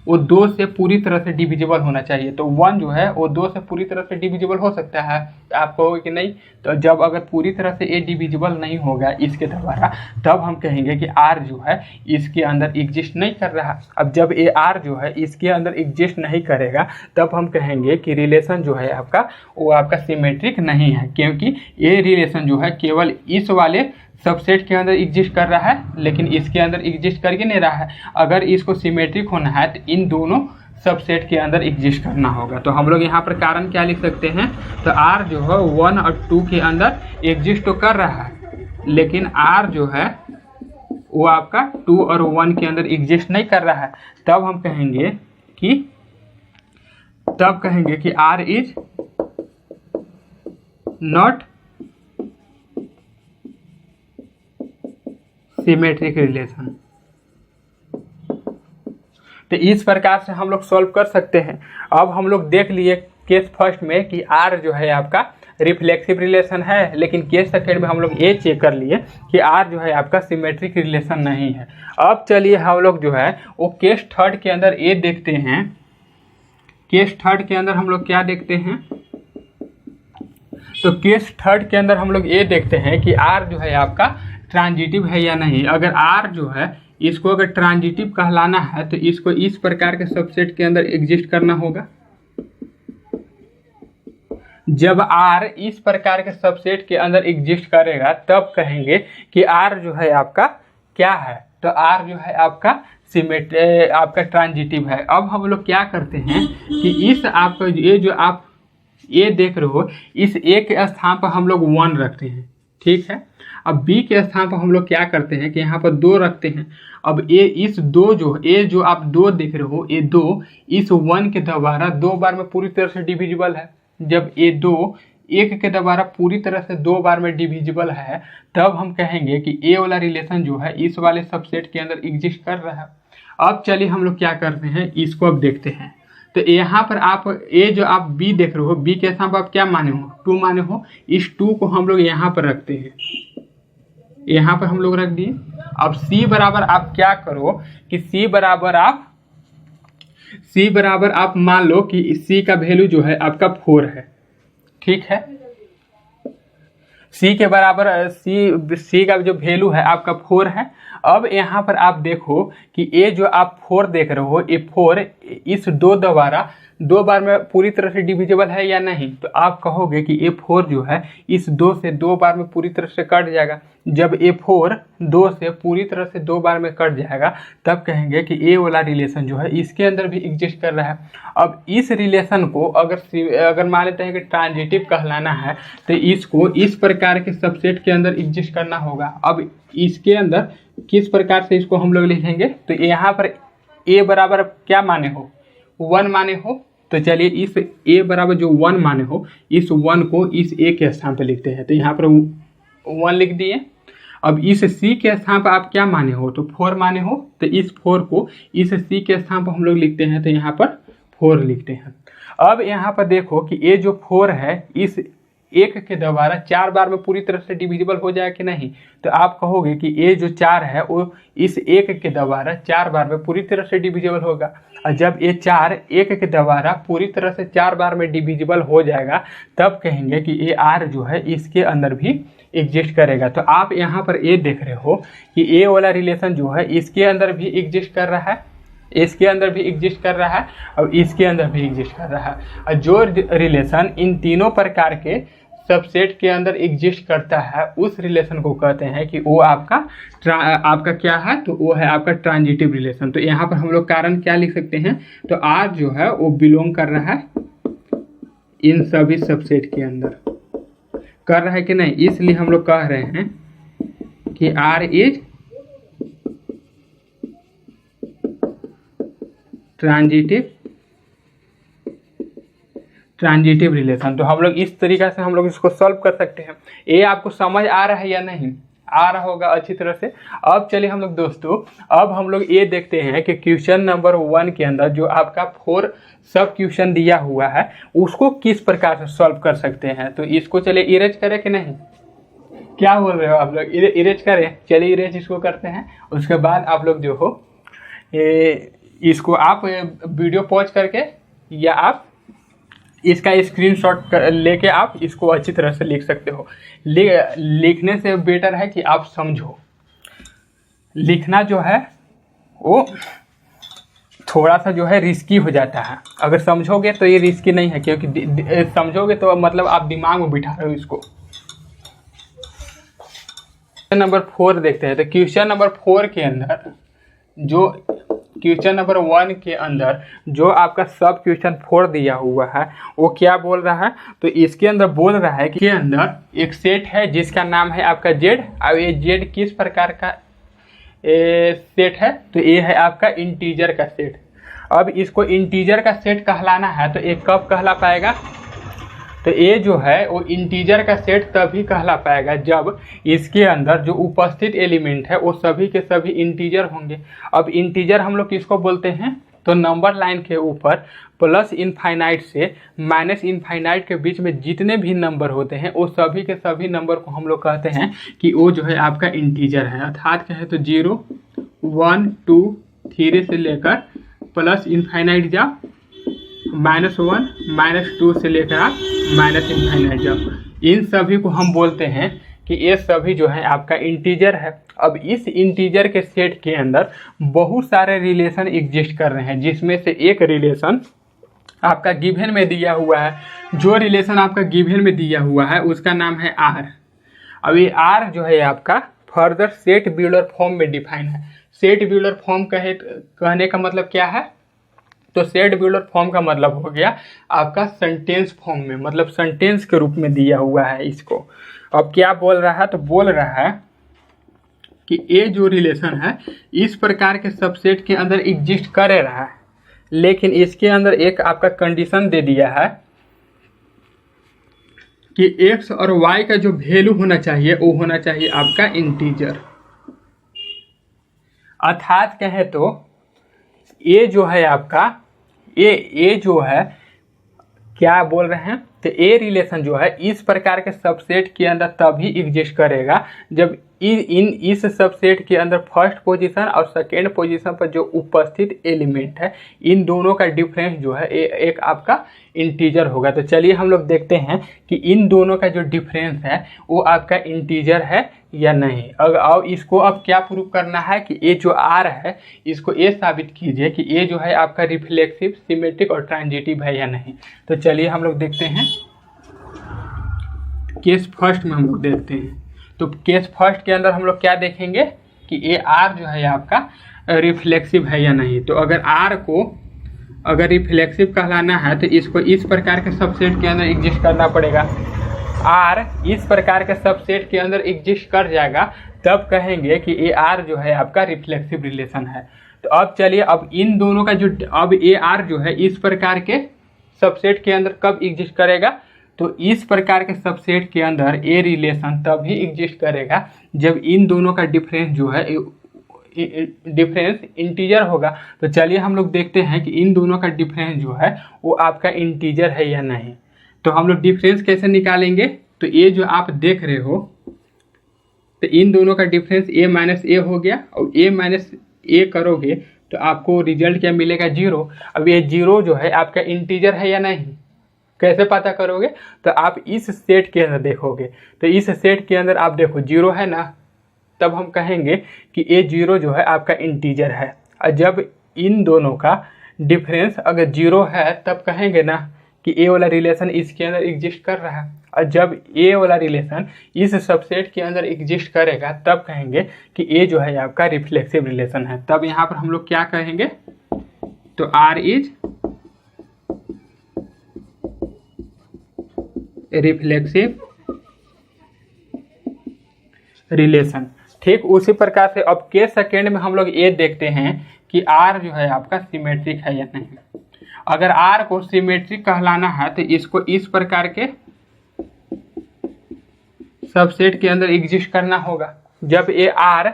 वो 2 से पूरी तरह से डिविजिबल होना चाहिए। तो 1 जो है वो 2 से पूरी तरह से डिविजिबल हो सकता है, तो आप कहोगे कि नहीं। तो जब अगर पूरी तरह से ए डिविजिबल नहीं होगा इसके द्वारा, तब हम कहेंगे कि आर जो है इसके अंदर एग्जिस्ट नहीं कर रहा। अब जब ए आर जो है इसके अंदर एग्जिस्ट नहीं करेगा, तब हम कहेंगे कि रिलेशन जो है आपका वो आपका सिमेट्रिक नहीं है, क्योंकि ये रिलेशन जो है केवल इस वाले सबसेट के अंदर एग्जिस्ट कर रहा है, लेकिन इसके अंदर एग्जिस्ट करके नहीं रहा है। अगर इसको सिमेट्रिक होना है तो इन दोनों सबसेट के अंदर एग्जिस्ट करना होगा। तो हम लोग यहाँ पर कारण क्या लिख सकते हैं, तो आर जो है 1 और 2 के अंदर एग्जिस्ट तो कर रहा है, लेकिन आर जो है वो आपका 2 और 1 के अंदर एग्जिस्ट नहीं कर रहा है। तब हम कहेंगे कि R is not symmetric relation. तो इस प्रकार से हम लोग सॉल्व कर सकते हैं। अब हम लोग देख लिए केस फर्स्ट में कि आर जो है आपका रिफ्लेक्सिव रिलेशन है, लेकिन केस सेकेंड में हम लोग ये चेक कर लिए कि आर जो है आपका सिमेट्रिक रिलेशन नहीं है। अब चलिए हम लोग जो है वो केस थर्ड के अंदर ये देखते हैं। केस थर्ड के अंदर हम लोग क्या देखते हैं, तो केस थर्ड के अंदर हम लोग ये देखते हैं कि आर जो है आपका ट्रांजिटिव है या नहीं। अगर आर जो है इसको अगर ट्रांजिटिव कहलाना है तो इसको इस प्रकार के सबसेट के अंदर एग्जिस्ट करना होगा। जब आर इस प्रकार के सबसेट के अंदर एग्जिस्ट करेगा तब कहेंगे कि आर जो है आपका क्या है, तो आर जो है आपका आपका ट्रांजिटिव है। अब हम लोग क्या करते हैं कि इस आपका ये जो आप ये देख रहे हो, इस ए के स्थान पर हम लोग 1 रखते हैं, ठीक है। अब बी के स्थान पर हम लोग क्या करते हैं कि यहाँ पर 2 रखते हैं। अब ए जो आप 2 देख रहे हो, ये 2 इस 1 के द्वारा 2 बार में पूरी तरह से डिविजिबल है। जब ये 2 1 के द्वारा पूरी तरह से 2 बार में डिविजिबल है, तब हम कहेंगे कि ए वाला रिलेशन जो है इस वाले सबसेट के अंदर एग्जिस्ट कर रहा है। अब चलिए हम लोग क्या करते हैं, इसको अब देखते हैं। तो यहाँ पर आप ए जो आप बी देख रहे हो, बी के स्थान पर आप क्या माने हो, 2 माने हो। इस 2 को हम लोग यहाँ पर रखते हैं, यहाँ पर हम लोग रख दिए। अब सी बराबर आप क्या करो कि सी बराबर आप मान लो कि सी का वैल्यू जो है आपका 4 है, ठीक है। सी के बराबर सी का जो वैल्यू है आपका 4 है। अब यहाँ पर आप देखो कि ये जो आप 4 देख रहे हो, ये 4 इस 2 द्वारा 2 बार में पूरी तरह से डिविजिबल है या नहीं। तो आप कहोगे कि ए 4 जो है इस 2 से 2 बार में पूरी तरह से कट जाएगा। जब ए 4 2 से पूरी तरह से 2 बार में कट जाएगा, तब कहेंगे कि ए वाला रिलेशन जो है इसके अंदर भी एग्जिस्ट कर रहा है। अब इस रिलेशन को अगर मान लेते हैं कि ट्रांजिटिव कहलाना है, तो इसको इस प्रकार के सबसेट के अंदर एग्जिस्ट करना होगा। अब इसके अंदर किस प्रकार से इसको हम लोग लिखेंगे, तो यहाँ पर ए बराबर क्या माने हो, 1 माने हो। तो चलिए इस ए बराबर जो 1 माने हो, इस 1 को इस ए के स्थान पर लिखते हैं। तो यहाँ पर 1 लिख दिए। अब इस सी के स्थान पर आप क्या माने हो, तो 4 माने हो। तो इस 4 को इस सी के स्थान पर हम लोग लिखते हैं, तो यहाँ पर 4 लिखते हैं। अब यहाँ पर देखो कि ये जो 4 है इस 1 के द्वारा 4 बार में पूरी तरह से डिविजिबल हो जाए कि नहीं। तो आप कहोगे कि ये जो 4 है वो इस 1 के द्वारा 4 बार में पूरी तरह से डिविजिबल होगा। और जब ये 4 1 के द्वारा पूरी तरह से 4 बार में डिविजिबल हो जाएगा, तब कहेंगे कि ये आर जो है इसके अंदर भी एग्जिस्ट करेगा। तो आप यहाँ पर ये देख रहे हो कि ए वाला रिलेशन जो है इसके अंदर भी एग्जिस्ट कर रहा है, इसके अंदर भी एग्जिस्ट कर रहा है, और इसके अंदर भी एग्जिस्ट कर रहा है। और जो रिलेशन इन तीनों प्रकार के सबसेट के अंदर एग्जिस्ट करता है, उस रिलेशन को कहते हैं कि वो आपका क्या है, तो वो है आपका ट्रांजिटिव रिलेशन। तो यहाँ पर हम लोग कारण क्या लिख सकते हैं, तो आर जो है वो बिलोंग कर रहा है इन सभी सबसेट के अंदर, कर रहा है कि नहीं। इसलिए हम लोग कह रहे हैं कि आर इज ट्रांजिटिव रिलेशन। तो हम लोग इस तरीका से हम लोग इसको सॉल्व कर सकते हैं। ये आपको समझ आ रहा है या नहीं, आ रहा होगा अच्छी तरह से। अब चलिए हम लोग दोस्तों, अब हम लोग ये देखते हैं कि क्वेश्चन नंबर 1 के अंदर जो आपका 4 सब क्वेश्चन दिया हुआ है, उसको किस प्रकार से सॉल्व कर सकते हैं। तो इसको चलिए इरेज करें कि नहीं, क्या बोल रहे हो आप लोग, इरेज करें। चलिए इरेज इसको करते हैं। उसके बाद आप लोग जो हो इसको आप वीडियो पॉज करके या आप इसका स्क्रीनशॉट लेके आप इसको अच्छी तरह से लिख सकते हो। लिखने से बेटर है कि आप समझो। लिखना जो है वो थोड़ा सा जो है रिस्की हो जाता है। अगर समझोगे तो ये रिस्की नहीं है, क्योंकि समझोगे तो मतलब आप दिमाग में बिठा रहे हो इसको। क्वेश्चन नंबर 4 देखते हैं। तो क्वेश्चन नंबर 4 के अंदर जो क्वेश्चन नंबर 1 के अंदर जो आपका सब क्वेश्चन 4 दिया हुआ है वो क्या बोल रहा है? तो इसके अंदर बोल रहा है कि के अंदर एक सेट है जिसका नाम है आपका जेड। और ये जेड किस प्रकार का सेट है? तो ये है आपका इंटीजर का सेट। अब इसको इंटीजर का सेट कहलाना है तो ये कब कहला पाएगा? तो ये जो है वो इंटीजर का सेट तभी कहला पाएगा जब इसके अंदर जो उपस्थित एलिमेंट है वो सभी के सभी इंटीजर होंगे। अब इंटीजर हम लोग किसको बोलते हैं? तो नंबर लाइन के ऊपर प्लस इनफाइनाइट से माइनस इनफाइनाइट के बीच में जितने भी नंबर होते हैं वो सभी के सभी नंबर को हम लोग कहते हैं कि वो जो है आपका इंटीजर है। अर्थात कहे तो 0, 1, 2, 3 से लेकर प्लस इनफाइनाइट जाओ, -1, -2 से लेकर आप माइनस इनफाइनाइट जाओ। इन सभी को हम बोलते हैं कि ये सभी जो है आपका इंटीजर है। अब इस इंटीजर के सेट के अंदर बहुत सारे रिलेशन एग्जिस्ट कर रहे हैं, जिसमें से एक रिलेशन आपका गिवन में दिया हुआ है। जो रिलेशन आपका गिवन में दिया हुआ है उसका नाम है आर। अब ये आर जो है आपका फर्दर सेट ब्यूलर फॉर्म में डिफाइन है। सेट ब्यूलर फॉर्म कहने का मतलब क्या है? तो सेट ब्यूलर फॉर्म का मतलब हो गया आपका सेंटेंस फॉर्म में, मतलब सेंटेंस के रूप में दिया हुआ है इसको। अब क्या बोल रहा है? तो बोल रहा है कि ये जो रिलेशन है इस प्रकार के सबसेट के अंदर एग्जिस्ट कर रहा है, लेकिन इसके अंदर एक आपका कंडीशन दे दिया है कि x और y का जो वैल्यू होना चाहिए वो होना चाहिए आपका इंटीजर। अर्थात कहे तो ये जो है आपका ये जो है क्या बोल रहे हैं? तो ये रिलेशन जो है इस प्रकार के सबसेट के अंदर तभी एग्जिस्ट करेगा जब इस सबसेट के अंदर फर्स्ट पोजीशन और सेकेंड पोजीशन पर जो उपस्थित एलिमेंट है इन दोनों का डिफरेंस जो है एक आपका इंटीजर होगा। तो चलिए हम लोग देखते हैं कि इन दोनों का जो डिफरेंस है वो आपका इंटीजर है या नहीं। अब इसको अब क्या प्रूव करना है कि ये जो आर है इसको ये साबित कीजिए कि ये जो है आपका रिफ्लेक्सिव, सिमेट्रिक और ट्रांजिटिव है या नहीं। तो चलिए हम लोग देखते हैं। केस फर्स्ट में हम लोग देखते हैं। तो केस फर्स्ट के अंदर हम लोग क्या देखेंगे कि ये आर जो है आपका रिफ्लेक्सिव है या नहीं। तो अगर आर को अगर रिफ्लेक्सिव कहलाना है तो इसको इस प्रकार के सबसेट के अंदर एग्जिस्ट करना पड़ेगा। आर इस प्रकार के सबसेट के अंदर एग्जिस्ट कर जाएगा तब कहेंगे कि ये आर जो है आपका रिफ्लेक्सिव रिलेशन है। तो अब चलिए अब इन दोनों का जो अब ये आर जो है इस प्रकार के सबसेट के अंदर कब एग्जिस्ट करेगा? तो इस प्रकार के सबसेट के अंदर ये रिलेशन तभी एग्जिस्ट करेगा जब इन दोनों का डिफरेंस जो है डिफरेंस इंटीजर होगा। तो चलिए हम लोग देखते हैं कि इन दोनों का डिफरेंस जो है वो आपका इंटीजर है या नहीं। तो हम लोग डिफरेंस कैसे निकालेंगे? तो ये जो आप देख रहे हो तो इन दोनों का डिफरेंस a माइनस ए हो गया और a माइनस ए करोगे तो आपको रिजल्ट क्या मिलेगा? 0। अब ये 0 जो है आपका इंटीजर है या नहीं कैसे पता करोगे? तो आप इस सेट के अंदर देखोगे। तो इस सेट के अंदर आप देखो 0 है ना, तब हम कहेंगे कि ये 0 जो है आपका इंटीजर है। और जब इन दोनों का डिफरेंस अगर 0 है तब कहेंगे ना कि ये वाला रिलेशन इसके अंदर एग्जिस्ट कर रहा है। और जब ये वाला रिलेशन इस सबसेट के अंदर एग्जिस्ट करेगा तब कहेंगे कि ये जो है आपका रिफ्लेक्सिव रिलेशन है। तब यहाँ पर हम लोग क्या कहेंगे? तो R इज रिफ्लेक्सिव रिलेशन। ठीक उसी प्रकार से अब के सेकेंड में हम लोग ये देखते हैं कि R जो है आपका सिमेट्रिक है या नहीं। अगर R को सिमेट्रिक कहलाना है तो इसको इस प्रकार के सबसेट के अंदर एग्जिस्ट करना होगा। जब ये R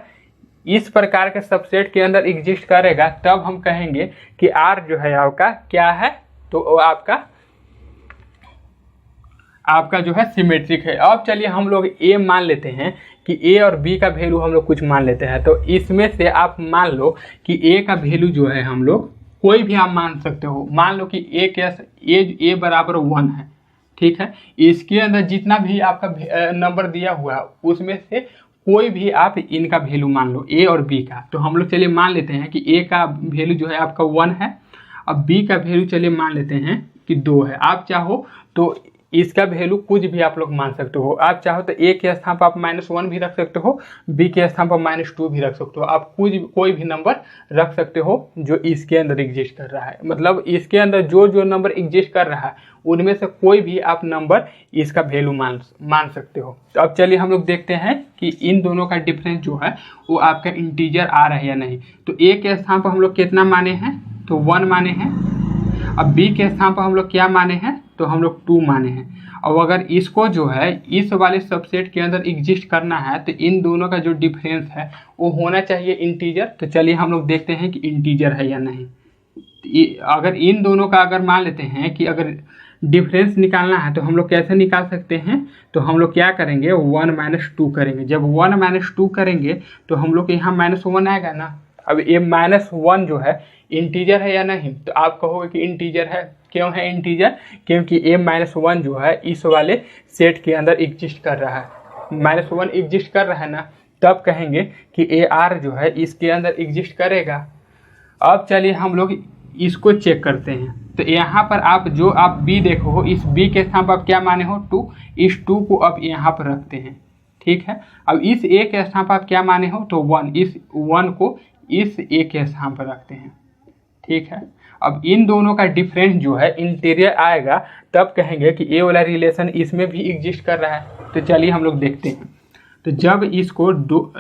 इस प्रकार के सबसेट के अंदर एग्जिस्ट करेगा तब हम कहेंगे कि R जो है आपका क्या है? तो आपका जो है सिमेट्रिक है। अब चलिए हम लोग A मान लेते हैं कि A और B का वैल्यू हम लोग कुछ मान लेते हैं। तो इसमें से आप मान लो कि A का वैल्यू जो है हम लोग कोई भी आप मान सकते हो। मान लो कि ए बराबर 1 है, ठीक है। इसके अंदर जितना भी आपका नंबर दिया हुआ है उसमें से कोई भी आप इनका वैल्यू मान लो, ए और बी का। तो हम लोग चलिए मान लेते हैं कि ए का वैल्यू जो है आपका 1 है, अब बी का वैल्यू चलिए मान लेते हैं कि 2 है। आप चाहो तो इसका वैल्यू कुछ भी आप लोग मान सकते हो। आप चाहो तो ए के स्थान पर आप -1 भी रख सकते हो, बी के स्थान पर -2 भी रख सकते हो। आप कोई भी नंबर रख सकते हो जो इसके अंदर एग्जिस्ट कर रहा है। मतलब इसके अंदर जो नंबर एग्जिस्ट कर रहा है उनमें से कोई भी आप नंबर इसका वैल्यू मान सकते हो। तो अब चलिए हम लोग देखते हैं कि इन दोनों का डिफरेंस जो है वो आपका इंटीजर आ रहा है या नहीं। तो ए के स्थान पर हम लोग कितना माने हैं, तो 1 माने हैं। अब बी के स्थान पर हम लोग क्या माने हैं, तो हम लोग 2 माने हैं। अब अगर इसको जो है इस वाले सबसेट के अंदर एग्जिस्ट करना है तो इन दोनों का जो डिफरेंस है वो होना चाहिए इंटीजर। तो चलिए हम लोग देखते हैं कि इंटीजर है या नहीं। अगर इन दोनों का अगर मान लेते हैं कि अगर डिफरेंस निकालना है तो हम लोग कैसे निकाल सकते हैं, तो हम लोग क्या करेंगे 1 - 2 करेंगे। जब 1 - 2 करेंगे तो हम लोग यहाँ -1 आएगा ना। अब ये -1 जो है इंटीजर है या नहीं, तो आप कहोगे कि इंटीजर है। क्यों है इंटीजर, क्योंकि a -1 जो है इस वाले सेट के अंदर एग्जिस्ट कर रहा है। -1 एग्जिस्ट कर रहा है ना, तब कहेंगे कि AR जो है इसके अंदर एग्जिस्ट करेगा। अब चलिए हम लोग इसको चेक करते हैं। तो यहाँ पर आप b देखो हो, इस b के स्थान पर आप क्या माने हो 2, इस 2 को अब यहाँ पर रखते हैं, ठीक है। अब इस a के स्थान पर आप क्या माने हो, तो 1, इस 1 को इस a के स्थान पर रखते हैं, ठीक है। अब इन दोनों का डिफरेंस जो है इंटीरियर आएगा, तब कहेंगे कि ए वाला रिलेशन इसमें भी एग्जिस्ट कर रहा है। तो चलिए हम लोग देखते हैं। तो जब इसको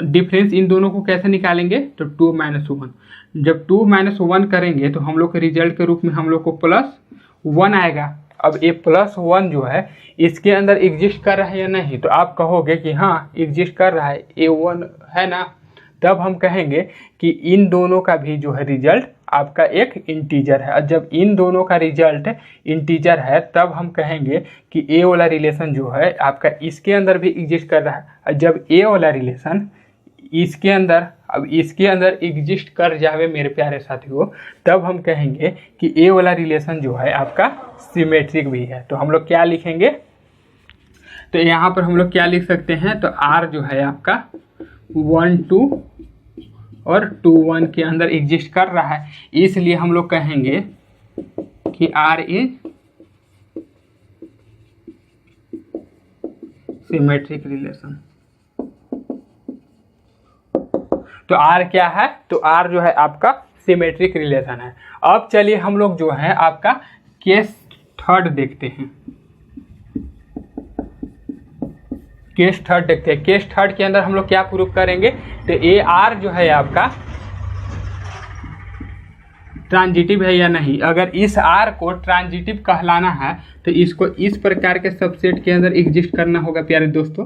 डिफरेंस इन दोनों को कैसे निकालेंगे, तो 2 - 1। जब 2 - 1 करेंगे तो हम लोग के रिजल्ट के रूप में हम लोग को +1 आएगा। अब ये +1 जो है इसके अंदर एग्जिस्ट कर रहा है या नहीं, तो आप कहोगे कि हाँ एग्जिस्ट कर रहा है, A1 है ना। तब हम कहेंगे कि इन दोनों का भी जो है रिजल्ट आपका एक इंटीजर है। और जब इन दोनों का रिजल्ट इंटीजर है तब हम कहेंगे कि ए वाला रिलेशन जो है आपका इसके अंदर भी एग्जिस्ट कर रहा है। और जब ए वाला रिलेशन इसके अंदर एग्जिस्ट कर जावे मेरे प्यारे साथियों, तब हम कहेंगे कि ए वाला रिलेशन जो है आपका सिमेट्रिक भी है। तो हम लोग क्या लिखेंगे, तो यहाँ पर हम लोग क्या लिख सकते हैं, तो R जो है आपका 1 2 और 2 1 के अंदर एग्जिस्ट कर रहा है, इसलिए हम लोग कहेंगे कि R इज सिमेट्रिक रिलेशन। तो R क्या है, तो R जो है आपका सिमेट्रिक रिलेशन है। अब चलिए हम लोग जो है आपका केस थर्ड देखते हैं। केस थर्ड देखते हैं। केस थर्ड के अंदर हम लोग क्या प्रूफ करेंगे, तो AR जो है आपका ट्रांजिटिव है या नहीं। अगर इस R को ट्रांजिटिव कहलाना है तो इसको इस प्रकार के सबसेट के अंदर एग्जिस्ट करना होगा प्यारे दोस्तों,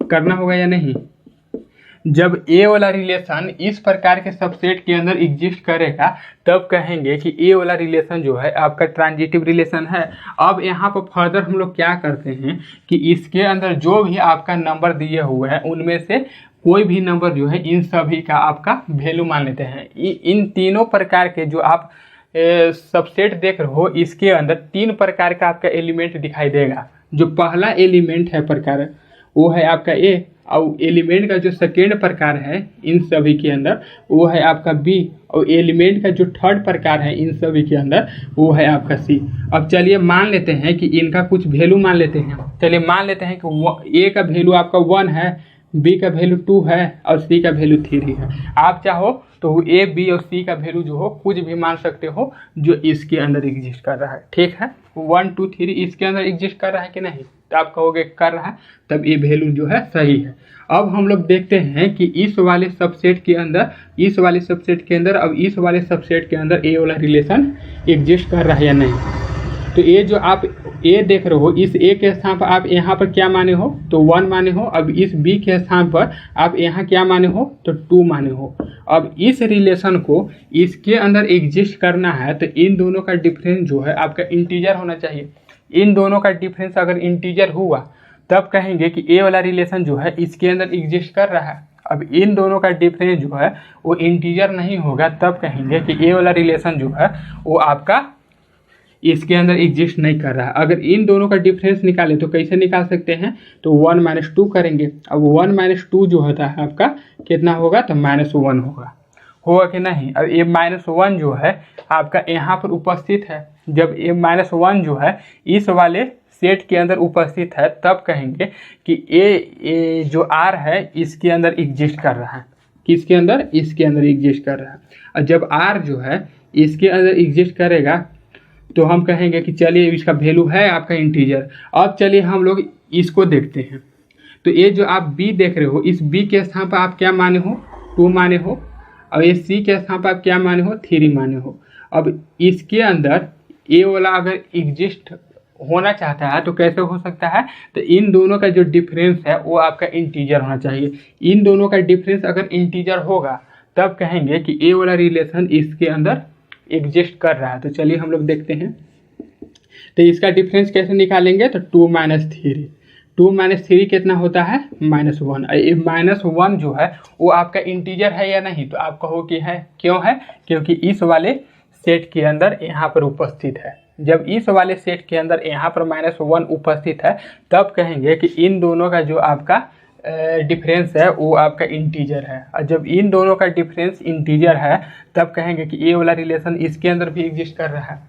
करना होगा या नहीं। जब A वाला रिलेशन इस प्रकार के सबसेट के अंदर एग्जिस्ट करेगा तब कहेंगे कि A वाला रिलेशन जो है आपका ट्रांजिटिव रिलेशन है। अब यहाँ पर फर्दर हम लोग क्या करते हैं कि इसके अंदर जो भी आपका नंबर दिए हुए हैं उनमें से कोई भी नंबर जो है इन सभी का आपका वैल्यू मान लेते हैं। इन तीनों प्रकार के जो आप सबसेट देख रहे हो इसके अंदर 3 प्रकार का आपका एलिमेंट दिखाई देगा। जो पहला एलिमेंट है प्रकार वो है आपका A, और एलिमेंट का जो सेकेंड प्रकार है इन सभी के अंदर वो है आपका B, और एलिमेंट का जो थर्ड प्रकार है इन सभी के अंदर वो है आपका C। अब चलिए मान लेते हैं कि इनका कुछ वैल्यू मान लेते हैं। चलिए मान लेते हैं कि A का वैल्यू आपका 1 है, B का वैल्यू 2 है और C का वैल्यू 3 है। आप चाहो तो A, B और C का वैल्यू जो हो कुछ भी मान सकते हो जो इसके अंदर एग्जिस्ट कर रहा है, ठीक है। 1 2 3 इसके अंदर एग्जिस्ट कर रहा है कि नहीं, तो आप कहोगे कर रहा है, तब ये वैल्यू जो है सही है। अब हम लोग देखते हैं कि इस वाले सबसेट के अंदर अब इस वाले सबसेट के अंदर A वाला रिलेशन एग्जिस्ट कर रहा है या नहीं। तो ये जो आप A देख रहे हो इस A के स्थान पर आप यहाँ पर क्या माने हो, तो 1 माने हो। अब इस B के स्थान पर आप यहाँ क्या माने हो, तो 2 माने हो। अब इस रिलेशन को इसके अंदर एग्जिस्ट करना है तो इन दोनों का डिफरेंस जो है आपका इंटीजर होना चाहिए। इन दोनों का डिफरेंस अगर इंटीजर हुआ तब कहेंगे कि A वाला रिलेशन जो है इसके अंदर एग्जिस्ट कर रहा है। अब इन दोनों का डिफरेंस जो है वो इंटीजर नहीं होगा, तब कहेंगे कि ये वाला रिलेशन जो है वो आपका इसके अंदर एग्जिस्ट नहीं कर रहा है। अगर इन दोनों का डिफरेंस निकाले तो कैसे निकाल सकते हैं, तो 1 - 2 करेंगे। अब 1 - 2 जो होता है आपका कितना होगा, तो -1 होगा कि नहीं। अब ये -1 जो है आपका यहाँ पर उपस्थित है। जब ये -1 जो है इस वाले सेट के अंदर उपस्थित है, तब कहेंगे कि ये जो R है इसके अंदर एग्जिस्ट कर रहा है। किसके अंदर, इसके अंदर एग्जिस्ट कर रहा है। और जब R जो है इसके अंदर एग्जिस्ट करेगा तो हम कहेंगे कि चलिए इसका वैल्यू है आपका इंटीजर। अब चलिए हम लोग इसको देखते हैं। तो ये जो आप B देख रहे हो, इस B के स्थान पर आप क्या माने हो, 2 माने हो। और ये C के स्थान पर आप क्या माने हो, 3 माने हो। अब इसके अंदर ये वाला अगर एग्जिस्ट होना चाहता है तो कैसे हो सकता है, तो इन दोनों का जो डिफरेंस है वो आपका इंटीजर होना चाहिए। इन दोनों का डिफरेंस अगर इंटीजर होगा तब कहेंगे कि ये वाला रिलेशन इसके अंदर एग्जिस्ट कर रहा है। तो चलिए हम लोग देखते हैं। तो इसका डिफरेंस कैसे निकालेंगे, तो 2 - 3। 2 - 3 कितना होता है, -1। ये -1 जो है वो आपका इंटीजर है या नहीं, तो आप कहो कि है। क्यों है, क्योंकि इस वाले सेट के अंदर यहाँ पर उपस्थित है। जब इस वाले सेट के अंदर यहाँ पर -1 उपस्थित है, तब कहेंगे कि इन दोनों का जो आपका डिफरेंस है वो आपका इंटीजर है। और जब इन दोनों का डिफरेंस इंटीजर है तब कहेंगे कि ये वाला रिलेशन इसके अंदर भी एग्जिस्ट कर रहा है।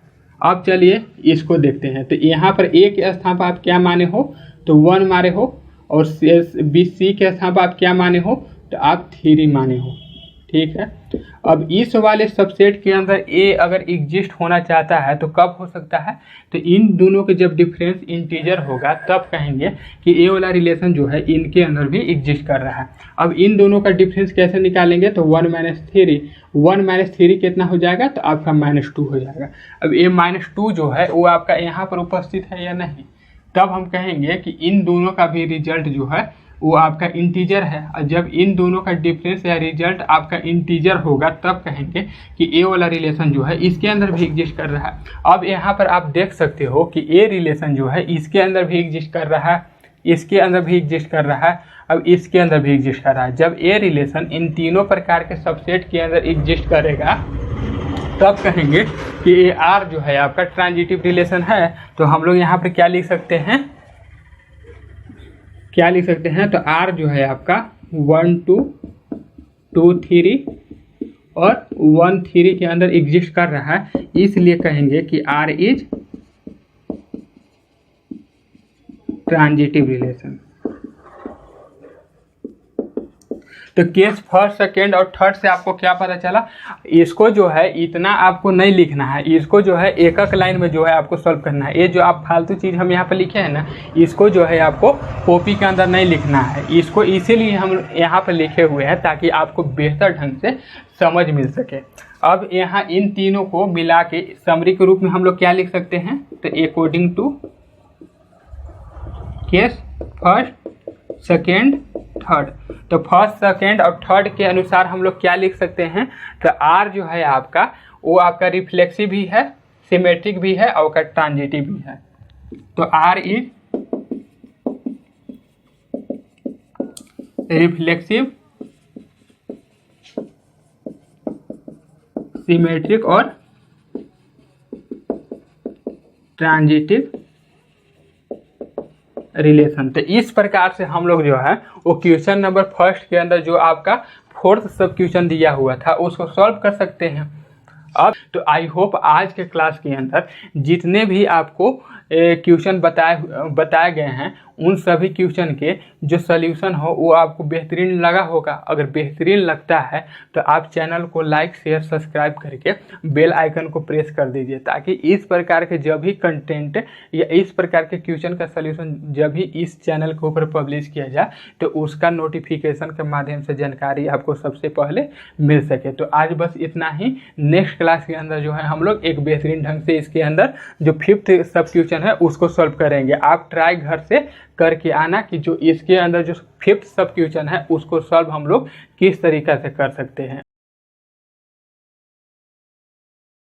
अब चलिए इसको देखते हैं। तो यहाँ पर A के स्थान पर आप क्या माने हो, तो 1 माने हो। और C के स्थान पर आप क्या माने हो, तो आप 3 माने हो। ठीक है। अब इस वाले सबसेट के अंदर A अगर एग्जिस्ट होना चाहता है तो कब हो सकता है, तो इन दोनों के जब डिफरेंस इंटीजर होगा तब कहेंगे कि ये वाला रिलेशन जो है इनके अंदर भी एग्जिस्ट कर रहा है। अब इन दोनों का डिफरेंस कैसे निकालेंगे, तो 1 - 3। 1 - 3 कितना हो जाएगा, तो आपका -2 हो जाएगा। अब ये -2 जो है वो आपका यहाँ पर उपस्थित है या नहीं, तब हम कहेंगे कि इन दोनों का भी रिजल्ट जो है वो आपका इंटीजर है। और जब इन दोनों का डिफरेंस या रिजल्ट आपका इंटीजर होगा तब कहेंगे कि ये वाला रिलेशन जो है इसके अंदर भी एग्जिस्ट कर रहा है। अब यहाँ पर आप देख सकते हो कि ये रिलेशन जो है इसके अंदर भी एग्जिस्ट कर रहा है, इसके अंदर भी एग्जिस्ट कर रहा है, अब इसके अंदर भी एग्जिस्ट कर रहा है। जब ये रिलेशन इन तीनों प्रकार के सबसेट के अंदर एग्जिस्ट करेगा तब कहेंगे कि ये R जो है आपका ट्रांजिटिव रिलेशन है। तो हम लोग यहाँ पर क्या लिख सकते हैं, तो R जो है आपका 1 2 2 3 और 1 3 के अंदर एग्जिस्ट कर रहा है, इसलिए कहेंगे कि R इज ट्रांजिटिव रिलेशन। तो केस फर्स्ट, सेकेंड और थर्ड से आपको क्या पता चला, इसको जो है इतना आपको नहीं लिखना है, इसको जो है एक एक लाइन में जो है आपको सॉल्व करना है। ये जो आप फालतू चीज़ हम यहाँ पर लिखे हैं ना, इसको जो है आपको कॉपी के अंदर नहीं लिखना है। इसको इसीलिए हम यहाँ पर लिखे हुए हैं ताकि आपको बेहतर ढंग से समझ मिल सके। अब यहाँ इन तीनों को मिला के समरी के रूप में हम लोग क्या लिख सकते हैं, तो according to case first, second, third. तो फर्स्ट, सेकेंड और थर्ड के अनुसार हम लोग क्या लिख सकते हैं, तो R जो है आपका वो आपका रिफ्लेक्सिव भी है, सिमेट्रिक भी है और ट्रांजिटिव भी है। तो R इज रिफ्लेक्सिव, सिमेट्रिक और ट्रांजिटिव रिलेशन। तो इस प्रकार से हम लोग जो है वो क्वेश्चन नंबर फर्स्ट के अंदर जो आपका फोर्थ सब क्वेश्चन दिया हुआ था उसको सॉल्व कर सकते हैं। अब तो आई होप आज के क्लास के अंदर जितने भी आपको क्वेश्चन बताए गए हैं उन सभी क्वेश्चन के जो सल्यूशन हो वो आपको बेहतरीन लगा होगा। अगर बेहतरीन लगता है तो आप चैनल को लाइक, शेयर, सब्सक्राइब करके बेल आइकन को प्रेस कर दीजिए, ताकि इस प्रकार के जब भी कंटेंट या इस प्रकार के क्वेश्चन का सल्यूशन जब भी इस चैनल के ऊपर पब्लिश किया जाए तो उसका नोटिफिकेशन के माध्यम से जानकारी आपको सबसे पहले मिल सके। तो आज बस इतना ही। नेक्स्ट क्लास के अंदर जो है हम लोग एक बेहतरीन ढंग से इसके अंदर जो फिफ्थ सब क्वेश्चन है उसको सॉल्व करेंगे। आप ट्राई घर से करके आना कि जो इसके अंदर जो फिफ्थ सब क्वेश्चन है उसको सॉल्व हम लोग किस तरीका से कर सकते हैं।